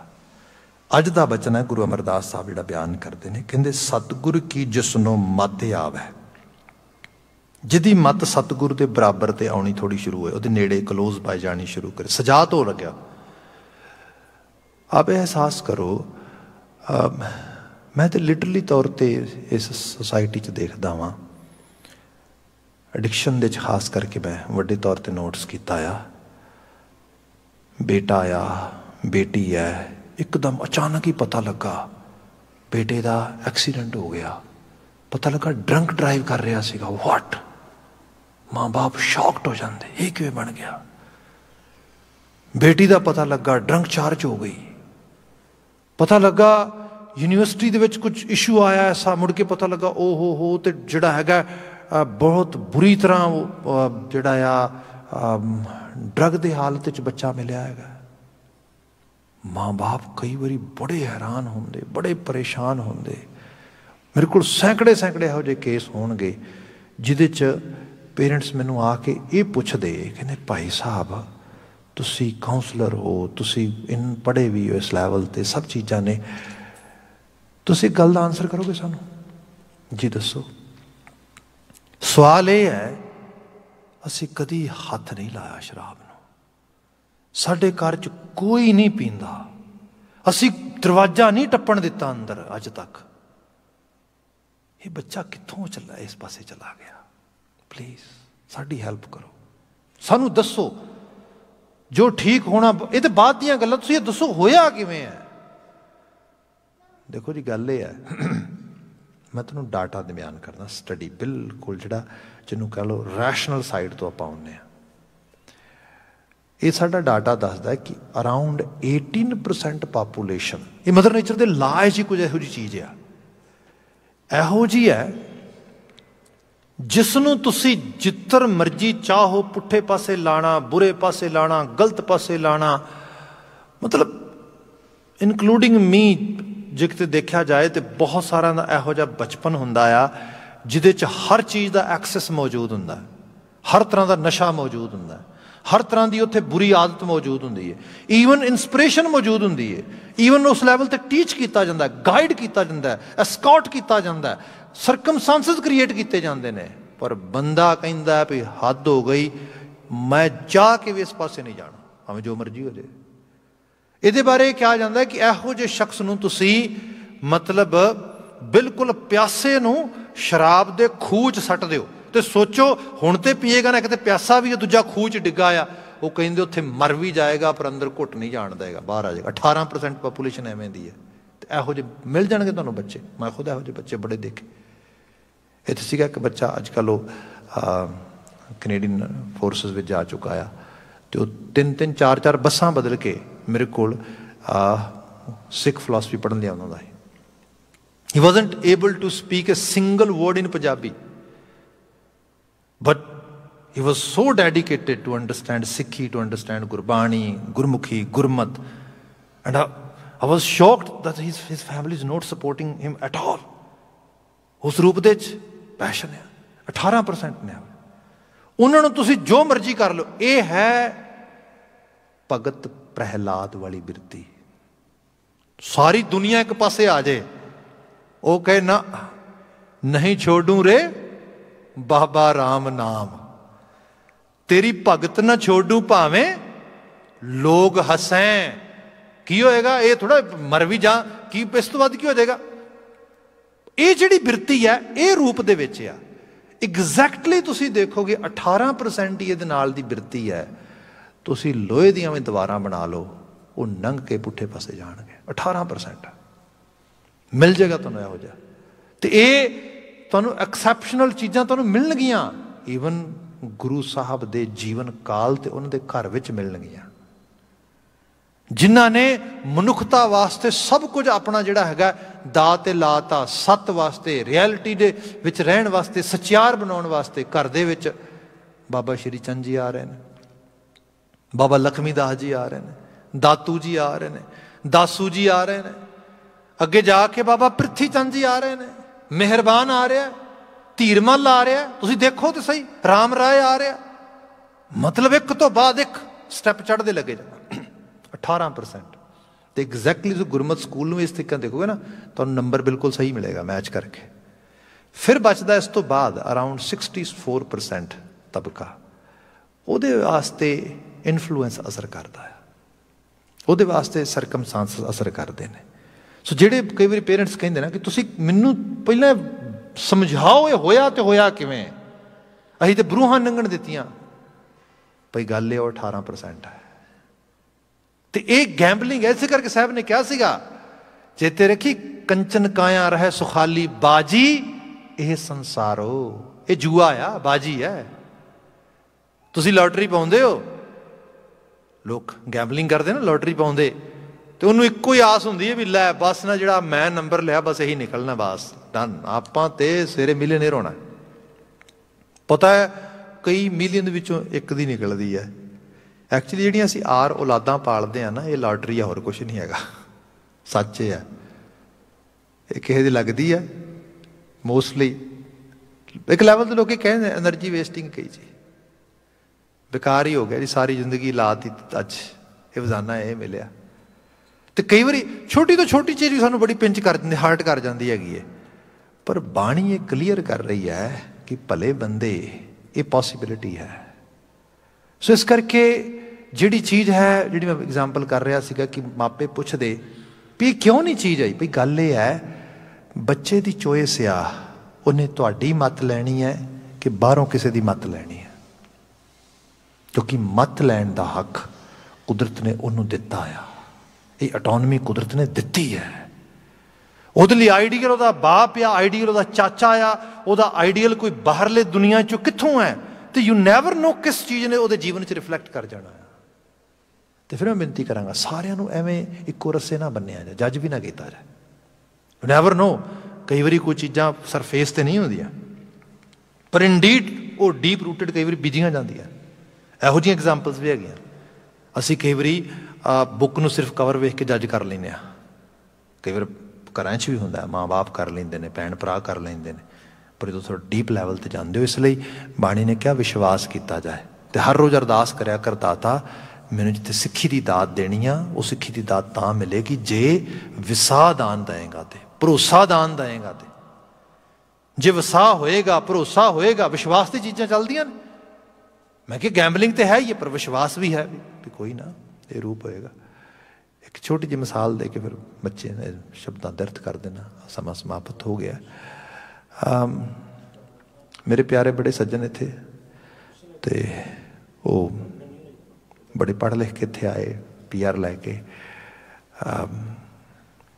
ਅੱਜ ਦਾ ਬਚਨ ਹੈ ਗੁਰੂ ਅਮਰਦਾਸ ਸਾਹਿਬ ਜਿਹੜਾ ਬਿਆਨ ਕਰਦੇ ਨੇ, ਕਹਿੰਦੇ ਸਤਿਗੁਰ ਕੀ ਜਿਸਨੋਂ ਮੱਤ ਆਵੈ। ਜਿਹਦੀ ਮੱਤ ਸਤਿਗੁਰੂ ਦੇ ਬਰਾਬਰ ਤੇ ਆਉਣੀ ਥੋੜੀ ਸ਼ੁਰੂ ਹੋਏ, ਉਹਦੇ ਨੇੜੇ ਕਲੋਜ਼ ਬਾਏ ਜਾਣੀ ਸ਼ੁਰੂ ਕਰੇ, ਸਜਾਤ ਹੋ ਲੱਗਿਆ। ਆਪ ਅਹਿਸਾਸ ਕਰੋ, ਮੈਂ ਤਾਂ ਲਿਟਰਲੀ ਤੌਰ ਤੇ ਇਸ ਸੁਸਾਇਟੀ 'ਚ ਦੇਖਦਾ ਵਾਂ, ਐਡਿਕਸ਼ਨ ਦੇ 'ਚ ਖਾਸ ਕਰਕੇ ਮੈਂ ਵੱਡੇ ਤੌਰ ਤੇ ਨੋਟਿਸ ਕੀਤਾ ਆ। ਬੇਟਾ ਆ, ਬੇਟੀ ਹੈ, ਇੱਕਦਮ ਅਚਾਨਕ ਹੀ ਪਤਾ ਲੱਗਾ ਬੇਟੇ ਦਾ ਐਕਸੀਡੈਂਟ ਹੋ ਗਿਆ। ਪਤਾ ਲੱਗਾ ਡਰੰਕ ਡਰਾਈਵ ਕਰ ਰਿਹਾ ਸੀਗਾ। ਵਾਟ? ਮਾਂ ਬਾਪ ਸ਼ੌਕਡ ਹੋ ਜਾਂਦੇ, ਇਹ ਕਿਵੇਂ ਬਣ ਗਿਆ? ਬੇਟੀ ਦਾ ਪਤਾ ਲੱਗਾ ਡਰੰਕ ਚਾਰਜ ਹੋ ਗਈ। ਪਤਾ ਲੱਗਾ ਯੂਨੀਵਰਸਿਟੀ ਦੇ ਵਿੱਚ ਕੁਝ ਇਸ਼ੂ ਆਇਆ ਐਸਾ, ਮੁੜ ਕੇ ਪਤਾ ਲੱਗਾ ਓ ਹੋ ਤੇ ਜਿਹੜਾ ਹੈਗਾ ਬਹੁਤ ਬੁਰੀ ਤਰ੍ਹਾਂ ਉਹ ਜਿਹੜਾ ਆ ਡਰਗ ਦੀ ਹਾਲਤ ਵਿੱਚ ਬੱਚਾ ਮਿਲਿਆ ਹੈਗਾ। ਮਾਂ ਬਾਪ ਕਈ ਵਾਰੀ ਬੜੇ ਹੈਰਾਨ ਹੁੰਦੇ, ਬੜੇ ਪਰੇਸ਼ਾਨ ਹੁੰਦੇ। ਮੇਰੇ ਕੋਲ ਸੈਂਕੜੇ ਇਹੋ ਜਿਹੇ ਕੇਸ ਹੋਣਗੇ ਜਿਹਦੇ 'ਚ ਪੇਰੈਂਟਸ ਮੈਨੂੰ ਆ ਕੇ ਇਹ ਪੁੱਛਦੇ, ਕਹਿੰਦੇ ਭਾਈ ਸਾਹਿਬ ਤੁਸੀਂ ਕਾਉਂਸਲਰ ਹੋ, ਤੁਸੀਂ ਪੜ੍ਹੇ ਵੀ ਹੋ ਇਸ ਲੈਵਲ 'ਤੇ, ਸਭ ਚੀਜ਼ਾਂ ਨੇ, ਤੁਸੀਂ ਇੱਕ ਗੱਲ ਦਾ ਆਨਸਰ ਕਰੋਗੇ ਸਾਨੂੰ? ਜੀ ਦੱਸੋ। ਸਵਾਲ ਇਹ ਹੈ, ਅਸੀਂ ਕਦੀ ਹੱਥ ਨਹੀਂ ਲਾਇਆ ਸ਼ਰਾਬ ਨੂੰ, ਸਾਡੇ ਘਰ 'ਚ ਕੋਈ ਨਹੀਂ ਪੀਂਦਾ, ਅਸੀਂ ਦਰਵਾਜ਼ਾ ਨਹੀਂ ਟੱਪਣ ਦਿੱਤਾ ਅੰਦਰ ਅੱਜ ਤੱਕ। ਇਹ ਬੱਚਾ ਕਿੱਥੋਂ ਚੱਲਾ, ਇਸ ਪਾਸੇ ਚਲਾ ਗਿਆ? ਪਲੀਜ਼ ਸਾਡੀ ਹੈਲਪ ਕਰੋ, ਸਾਨੂੰ ਦੱਸੋ ਜੋ ਠੀਕ ਹੋਣਾ। ਇਹ ਤਾਂ ਬਾਅਦ ਦੀਆਂ ਗੱਲਾਂ, ਤੁਸੀਂ ਇਹ ਦੱਸੋ ਹੋਇਆ ਕਿਵੇਂ ਹੈ? ਦੇਖੋ ਜੀ ਗੱਲ ਇਹ ਹੈ, ਮੈਂ ਤੁਹਾਨੂੰ ਡਾਟਾ ਦੇ ਬਿਆਨ ਕਰਦਾ, ਸਟੱਡੀ ਬਿਲਕੁਲ ਜਿਹੜਾ ਜਿਹਨੂੰ ਕਹਿ ਲਓ ਰੈਸ਼ਨਲ ਸਾਈਡ ਤੋਂ ਆਪਾਂ ਆਉਂਦੇ ਹਾਂ। ਇਹ ਸਾਡਾ ਡਾਟਾ ਦੱਸਦਾ ਕਿ ਅਰਾਊਂਡ 18% ਪਾਪੂਲੇਸ਼ਨ, ਇਹ ਮਦਰ ਨੇਚਰ ਦੇ ਲਾਅ 'ਚ ਹੀ ਕੁਝ ਇਹੋ ਜਿਹੀ ਚੀਜ਼ ਆ, ਇਹੋ ਜਿਹੀ ਹੈ ਜਿਸ ਨੂੰ ਤੁਸੀਂ ਜਿੱਧਰ ਮਰਜ਼ੀ ਚਾਹੋ ਪੁੱਠੇ ਪਾਸੇ ਲਾਣਾ, ਬੁਰੇ ਪਾਸੇ ਲਾਣਾ, ਗਲਤ ਪਾਸੇ ਲਾਣਾ। ਮਤਲਬ ਇਨਕਲੂਡਿੰਗ ਮੀ, ਜੇ ਕਿਤੇ ਦੇਖਿਆ ਜਾਏ ਤਾਂ ਬਹੁਤ ਸਾਰਿਆਂ ਦਾ ਇਹੋ ਜਿਹਾ ਬਚਪਨ ਹੁੰਦਾ ਆ ਜਿਹਦੇ 'ਚ ਹਰ ਚੀਜ਼ ਦਾ ਐਕਸੈਸ ਮੌਜੂਦ ਹੁੰਦਾ, ਹਰ ਤਰ੍ਹਾਂ ਦਾ ਨਸ਼ਾ ਮੌਜੂਦ ਹੁੰਦਾ, ਹਰ ਤਰ੍ਹਾਂ ਦੀ ਉੱਥੇ ਬੁਰੀ ਆਦਤ ਮੌਜੂਦ ਹੁੰਦੀ ਹੈ, ਈਵਨ ਇੰਸਪੀਰੇਸ਼ਨ ਮੌਜੂਦ ਹੁੰਦੀ ਹੈ, ਈਵਨ ਉਸ ਲੈਵਲ 'ਤੇ ਟੀਚ ਕੀਤਾ ਜਾਂਦਾ, ਗਾਈਡ ਕੀਤਾ ਜਾਂਦਾ, ਐਸਕੌਟ ਕੀਤਾ ਜਾਂਦਾ, ਸਰਕਮਸਟੈਂਸਸ ਕ੍ਰੀਏਟ ਕੀਤੇ ਜਾਂਦੇ ਨੇ। ਪਰ ਬੰਦਾ ਕਹਿੰਦਾ ਵੀ ਹੱਦ ਹੋ ਗਈ, ਮੈਂ ਚਾਹ ਕੇ ਵੀ ਇਸ ਪਾਸੇ ਨਹੀਂ ਜਾਣਾ, ਭਾਵੇਂ ਜੋ ਮਰਜ਼ੀ ਹੋ ਜਾਏ। ਇਹਦੇ ਬਾਰੇ ਕਿਹਾ ਜਾਂਦਾ ਕਿ ਇਹੋ ਜਿਹੇ ਸ਼ਖਸ ਨੂੰ ਤੁਸੀਂ ਮਤਲਬ ਬਿਲਕੁਲ ਪਿਆਸੇ ਨੂੰ ਸ਼ਰਾਬ ਦੇ ਖੂਹ 'ਚ ਸੱਟ ਦਿਓ ਤੇ ਸੋਚੋ ਹੁਣ ਤੇ ਪੀਏਗਾ ਨਾ, ਕਿਤੇ ਪਿਆਸਾ ਵੀ ਦੂਜਾ ਖੂਹ 'ਚ ਡਿੱਗਾ ਆ, ਉਹ ਕਹਿੰਦੇ ਉੱਥੇ ਮਰ ਵੀ ਜਾਏਗਾ ਪਰ ਅੰਦਰ ਘੁੱਟ ਨਹੀਂ ਜਾਣ ਦੇਗਾ, ਬਾਹਰ ਆ ਜਾਏਗਾ। 18% ਪਾਪੂਲੇਸ਼ਨ ਐਵੇਂ ਦੀ ਹੈ। ਤੇ ਇਹੋ ਜਿਹੇ ਮਿਲ ਜਾਣਗੇ ਤੁਹਾਨੂੰ ਬੱਚੇ, ਮੈਂ ਖੁਦ ਇਹੋ ਜਿਹੇ ਬੱਚੇ ਬੜੇ ਦੇਖੇ। ਇੱਥੇ ਸੀਗਾ ਇੱਕ ਬੱਚਾ, ਅੱਜ ਕੱਲ੍ਹ ਉਹ ਕੈਨੇਡੀਅਨ ਫੋਰਸਿਸ ਵਿੱਚ ਜਾ ਚੁੱਕਾ ਆ, ਅਤੇ ਉਹ 3-3 4-4 ਬੱਸਾਂ ਬਦਲ ਕੇ ਮੇਰੇ ਕੋਲ ਸਿੱਖ ਫਿਲਾਸਫੀ ਪੜ੍ਹਨ ਲਈ ਆਉਂਦਾ ਹੁੰਦਾ ਸੀ। He wasn't able to speak a single word in Punjabi, but he was so dedicated to understand Sikhi, to understand Gurbani, Gurmukhi, Gurmat, and I was shocked that his family is not supporting him at all. ਉਸ ਰੂਪ ਦੇ 'ਚ passion ਹੈ 18% ਨੇ। ਉਹਨਾਂ ਨੂੰ ਤੁਸੀਂ ਜੋ ਮਰਜ਼ੀ ਕਰ ਲਓ। ਇਹ ਹੈ ਭਗਤ ਪ੍ਰਹਿਲਾਦ ਵਾਲੀ ਬਿਰਤੀ। ਸਾਰੀ ਦੁਨੀਆ ਇੱਕ ਪਾਸੇ ਆ ਜਾਏ, वो कहे ना, नहीं छोड़ू रे बाबा राम नाम, तेरी भगत ना छोड़ू भावें लोग हसें। की होएगा? ये थोड़ा मर भी जा, की इस तो बाद की हो जाएगा? ये जिहड़ी बिरती है ये रूप दे विच आ। एग्जैक्टली तुसी देखोगे 18% ही इहदे नाल दी बिरती है। तुसी लोहे दियां भी दीवारां बना लो, वो नंग के पुठे पासे जाणगे। 18% मिल जाएगा तुहानूं इहो जिहा। ते ये तुहानूं एक्सैप्शनल चीज़ां तुहानूं मिलणगियां, ईवन गुरु साहब दे जीवन काल ते उन्हां दे घर विच मिलणगियां, जिन्हां ने मनुखता वास्ते सब कुछ अपना जिहड़ा हैगा दा ते लाता, सत वास्ते, रियलिटी दे विच रहण वास्ते, सचियार बनाउण वास्ते। घर दे विच बाबा श्री चंद जी आ रहे हैं, बाबा लक्ष्मी दास जी आ रहे हैं, दातू जी आ रहे हैं, दासू जी आ रहे हैं, अगे जाके बाबा पृथ्वी चंद जी आ रहे हैं, मेहरबान आ रहा है, धीरमल आ रहा है, तुसीं देखो तो सही, राम राय आ रहा। मतलब एक तो बाद एक स्टैप चढ़ते लगे जाना। 18%। तो एग्जैक्टली जो गुरमत स्कूल में इस तरीके देखोगे ना, तो नंबर बिल्कुल सही मिलेगा मैच करके। फिर बचता इस तो बाद अराउंड 64% तबका, ਉਹਦੇ वास्ते इन्फ्लुएंस असर करता है, ਉਹਦੇ वास्ते ਸਰਕਮਸਟੈਂਸ असर करते हैं। सो ਜਿਹੜੇ कई बार पेरेंट्स ਕਹਿੰਦੇ ना कि ਤੁਸੀਂ ਮੈਨੂੰ ਪਹਿਲਾਂ ਸਮਝਾਓ ਇਹ ਹੋਇਆ ਤੇ ਹੋਇਆ ਕਿਵੇਂ, ਅਸੀਂ ਤੇ ਬਰੂਹਾਂ ਲੰਘਣ ਦਿੱਤੀਆਂ। ਭਈ ਗੱਲ ਇਹ 18% ਹੈ। ਤੇ ਇਹ ਗੈਂਬਲਿੰਗ ਐਸੇ ਕਰਕੇ ਸਾਹਿਬ ਨੇ ਕਿਹਾ ਸੀਗਾ, ਚੇਤੇ ਰੱਖੀ, ਕੰਚਨ ਕਾਇਆ ਰਹਿ ਸੁਖਾਲੀ ਬਾਜੀ ਇਹ ਸੰਸਾਰੋ। ਇਹ ਜੂਆ ਆ, ਬਾਜੀ ਹੈ। ਤੁਸੀਂ ਲੋਟਰੀ ਪਾਉਂਦੇ ਹੋ, ਲੋਕ ਗੈਂਬਲਿੰਗ ਕਰਦੇ ਨਾ, ਲੋਟਰੀ ਪਾਉਂਦੇ ਤੇ ਉਹਨੂੰ ਇੱਕੋ ਹੀ ਆਸ ਹੁੰਦੀ ਹੈ ਵੀ ਲੈ ਬਸ ਨਾ ਜਿਹੜਾ ਮੈਂ ਨੰਬਰ ਲਿਆ ਬਸ ਇਹੀ ਨਿਕਲਣਾ, ਬਸ ਡਨ, ਆਪਾਂ ਤੇ ਸਵੇਰੇ ਮਿਲੀਅਨਰ ਹੋਣਾ। ਪਤਾ ਹੈ ਕਈ ਮਿਲੀਅਨ ਦੇ ਵਿੱਚੋਂ ਇੱਕ ਦੀ ਨਿਕਲਦੀ ਹੈ। ਐਕਚੁਅਲੀ ਜਿਹੜੀਆਂ ਅਸੀਂ ਆਰ ਔਲਾਦਾਂ ਪਾਲਦੇ ਹਾਂ ਨਾ, ਇਹ ਲਾਟਰੀ ਆ, ਹੋਰ ਕੁਛ ਨਹੀਂ ਹੈਗਾ। ਸੱਚ ਇਹ ਹੈ, ਇਹ ਕਿਸੇ ਦੀ ਲੱਗਦੀ ਹੈ ਮੋਸਟਲੀ। ਇੱਕ ਲੈਵਲ ਤੇ ਲੋਕ ਕਹਿੰਦੇ ਐਨਰਜੀ ਵੇਸਟਿੰਗ ਕਈ ਜੀ, बेकार ही हो गया जी, सारी जिंदगी लाती अज ये वजाना ये मिलिया। तो कई बार छोटी तो छोटी चीज़ भी सानू बड़ी पिंच कर देंगे, हर्ट कर जाती हैगी। पर बाणी ये क्लीयर कर रही है कि भले बंदे ये पॉसिबिलिटी है। सो इस करके जिहड़ी चीज़ है, जिहड़ी मैं एग्जाम्पल कर रहा सीगा कि मापे पुछदे भी क्यों नहीं चीज़ आई, भाई गल ये है बच्चे की चॉइस आ, उन्हें तुहाडी मत लैनी है कि बाहरों किसी की मत लैनी है, क्योंकि मत लैन का हक कुदरत ने उन्होंने दिता आ। ये ऑटोनमी कुदरत ने दिती है। ਉਹਦੇ ਲਈ ਆਈਡੀਅਲ ਉਹਦਾ ਬਾਪ ਆ, ਆਈਡੀਅਲ ਉਹਦਾ ਚਾਚਾ ਆ, ਉਹਦਾ ਆਈਡੀਅਲ ਕੋਈ ਬਾਹਰਲੇ ਦੁਨੀਆ ਚੋਂ ਕਿੱਥੋਂ ਹੈ, ਤੇ ਯੂ ਨੈਵਰ ਨੋ ਕਿਸ ਚੀਜ਼ ਨੇ ਉਹਦੇ ਜੀਵਨ 'ਚ ਰਿਫਲੈਕਟ ਕਰ ਜਾਣਾ ਆ। ਤੇ ਫਿਰ ਮੈਂ ਬੇਨਤੀ ਕਰਾਂਗਾ ਸਾਰਿਆਂ ਨੂੰ ਐਵੇਂ ਇੱਕੋ ਰਸੇ ਨਾ ਬੰਨਿਆ ਜਾ, ਜੱਜ ਵੀ ਨਾ ਕੀਤਾ ਜਾ। ਯੂ ਨੈਵਰ ਨੋ, ਕਈ ਵਾਰੀ ਕੋਈ ਚੀਜ਼ਾਂ ਸਰਫੇਸ ਤੇ ਨਹੀਂ ਹੁੰਦੀਆਂ, ਪਰ ਇਨਡੀਡ ਉਹ ਡੀਪ ਰੂਟਡ ਕਈ ਵਾਰੀ ਬੀਜੀਆਂ ਜਾਂਦੀਆਂ। ਇਹੋ ਜਿਹੀਆਂ ਐਗਜ਼ਾਮਪਲਸ ਵੀ ਹੈਗੀਆਂ। ਅਸੀਂ ਕਈ ਵਾਰੀ ਬੁੱਕ ਨੂੰ ਸਿਰਫ ਕਵਰ ਵੇਖ ਕੇ ਜੱਜ ਕਰ ਲੈਂਦੇ ਹਾਂ। ਕਈ ਵਾਰ ਘਰਾਂ 'ਚ ਵੀ ਹੁੰਦਾ, ਮਾਂ ਬਾਪ ਕਰ ਲੈਂਦੇ ਨੇ, ਭੈਣ ਭਰਾ ਕਰ ਲੈਂਦੇ ਨੇ, ਪਰ ਜਦੋਂ ਥੋੜ੍ਹਾ ਡੀਪ ਲੈਵਲ 'ਤੇ ਜਾਂਦੇ ਹੋ, ਇਸ ਲਈ ਬਾਣੀ ਨੇ ਕਿਹਾ ਵਿਸ਼ਵਾਸ ਕੀਤਾ ਜਾਏ। ਅਤੇ ਹਰ ਰੋਜ਼ ਅਰਦਾਸ ਕਰਿਆ ਕਰ, ਦਾਤਾ ਮੈਨੂੰ ਜਿੱਥੇ ਸਿੱਖੀ ਦੀ ਦਾਤ ਦੇਣੀ ਆ, ਉਹ ਸਿੱਖੀ ਦੀ ਦਾਤ ਤਾਂ ਮਿਲੇਗੀ ਜੇ ਵਿਸਾਹ ਦਾਨ ਦੇਏਗਾ, ਤੇ ਭਰੋਸਾ ਦਾਨ ਦੇਏਗਾ। ਤੇ ਜੇ ਵਿਸਾਹ ਹੋਏਗਾ, ਭਰੋਸਾ ਹੋਏਗਾ, ਵਿਸ਼ਵਾਸ ਦੀ ਚੀਜ਼ਾਂ ਚੱਲਦੀਆਂ ਨੇ। मैं कि गैम्बलिंग तो है ही है, पर विश्वास भी है भी कोई ना ये रूप होएगा। एक छोटी जी मिसाल दे के फिर बच्चे ने शब्दां दर्द कर देना, समा समाप्त हो गया। मेरे प्यारे बड़े सज्जन इत्थे, ते वो बड़े पढ़ लिख के इत्थे आए, PR लैके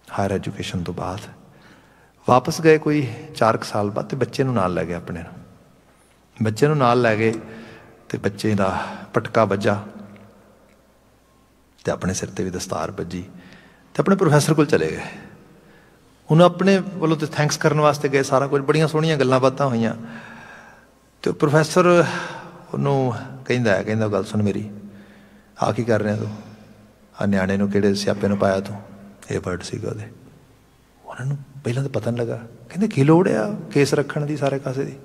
हायर एजुकेशन तो बाद वापस गए कोई 4 साल बाद, तो बच्चे नूं नाल लै गए, अपने बच्चे नूं नाल लै गए। तो बच्चे का पटका बजा, तो अपने सिर पर भी दस्तार बजी, तो अपने प्रोफैसर को चले गए। उन्होंने अपने वालों तो थैंक्स करने वास्ते गए, सारा कुछ बड़िया सोहनिया गल्लां बातां होईयां। तो प्रोफैसर उन्होंने कहंदा गल सुन मेरी, आ की कर रहा तू, आ न्याणे नूं किहड़े स्यापे नूं पाया तू, ये वर्ड सीगा उहदे। उन्होंने पहलां तो पता नहीं लगा, कहंदे की लोड़ आ केस रखण दी सारे कासे दी,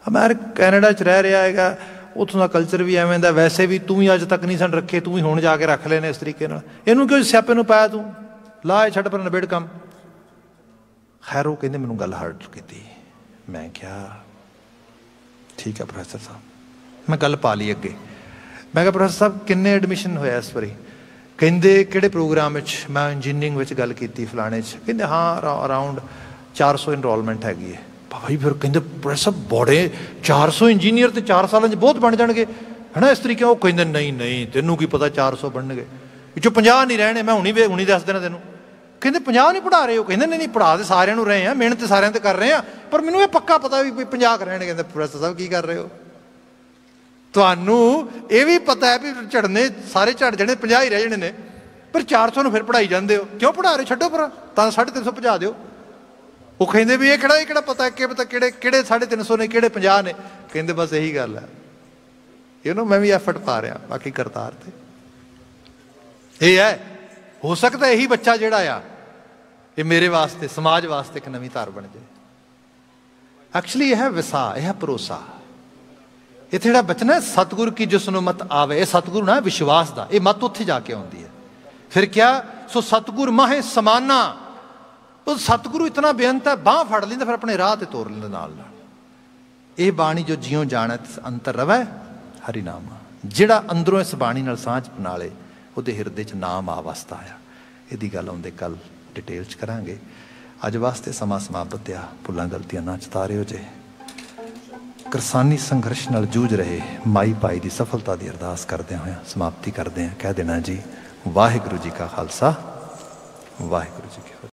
मैं कैनेडा च रह रहा है, ਉੱਥੋਂ ਦਾ ਕਲਚਰ ਵੀ ਐਵੇਂ ਦਾ, ਵੈਸੇ ਵੀ ਤੂੰ ਵੀ ਅੱਜ ਤੱਕ ਨਹੀਂ ਸਨ ਰੱਖੇ, ਤੂੰ ਵੀ ਹੁਣ ਜਾ ਕੇ ਰੱਖ ਲੈਣੇ ਇਸ ਤਰੀਕੇ ਨਾਲ, ਇਹਨੂੰ ਕਿਉਂ ਸਿਆਪੇ ਨੂੰ ਪਾਇਆ ਤੂੰ, ਲਾ ਛੱਡ ਪਰ ਨਿਬੇੜ ਕੰਮ। खैर वो कहते मैनू गल हर्ट की। मैं क्या ठीक है प्रोफैसर साहब, मैं गल पा ली अगे। मैं क्या प्रोफैसर साहब किन्ने एडमिशन होया इस बारी? कहते किहड़े प्रोग्राम मैं इंजीनियरिंग गल की फलाने कहते हाँ अराउंड 400 इनरोलमेंट हैगी है। भाई फिर कहते प्रोफैसर बड़े 400 इंजीनियर तो 4 सालों बहुत बन जाएंगे है ना इस तरीके। वो कहते नहीं नहीं तेनों की पता 400 बनने पिछों 50 नहीं रहने। मैं हुणी दस देना तेनों। कहते 50 नहीं पढ़ा रहे हो? कहते नहीं पढ़ा तो सारे रहे हैं, मेहनत सारे तो कर रहे हैं, पर मैनू ये पक्का पता भी 50 रहने। कहते प्रोफैसर साहब की कर रहे हो? तुहानू ये भी पता है भी झड़ने सारे झड़ जाने 50 ही रह जाने ने, पर 400 फिर पढ़ाई जाते हो। क्यों पढ़ा रहे? छड्डो पर 350 पहुँचा दो। वो कहते भी ये किहड़ा पता है कि पता किहड़े 350 ने किहड़े 50 ने। कहते बस यही गल है मैं भी एफर्ट पा रहा, बाकी करतार थे ये है। हो सकता यही बच्चा जिहड़ा आ ये मेरे वास्ते समाज वास्ते एक नवीं धार बन जाए। एक्चुअली यह है विसा, यह भरोसा। इत्थे जिहड़ा बचना है सतगुरु की जिसनों मत आवे, ये सतगुरु ना विश्वास का ये मत उत्थे जाके आउंदी है। फिर क्या सो सतगुरु माहे समाना। तो सतगुरु इतना बेअंत है, बांह फड़ लेंदा फिर अपने राह ते तोर लेंदा नाल नाल। ये बाणी जो जियों जाने अंतर रवै हरि नाम। जिहड़ा अंदरों इस बाणी नाल सांझ बना ले ਉਹਦੇ ਹਿਰਦੇ 'ਚ ਨਾਮ ਆ ਵਸਦਾ ਆ। ਇਹਦੀ ਗੱਲ ਆਉਂਦੇ ਕੱਲ ਡਿਟੇਲ 'ਚ ਕਰਾਂਗੇ। ਅੱਜ ਵਾਸਤੇ ਸਮਾਂ ਸਮਾਪਤ ਆ। ਭੁੱਲਾਂ ਗਲਤੀਆਂ ਨਾ ਚਤਾਰਿਓ ਜੇ। ਕਿਰਸਾਨੀ ਸੰਘਰਸ਼ ਨਾਲ ਜੂਝ ਰਹੇ ਮਾਈ ਭਾਈ ਦੀ ਸਫਲਤਾ ਦੀ ਅਰਦਾਸ ਕਰਦਿਆਂ ਹੋਇਆਂ ਸਮਾਪਤੀ ਕਰਦੇ ਹਾਂ। ਕਹਿ ਦੇਣਾ ਜੀ ਵਾਹਿਗੁਰੂ ਜੀ ਕਾ ਖਾਲਸਾ ਵਾਹਿਗੁਰੂ ਜੀ ਕੀ ਫਤਿਹ।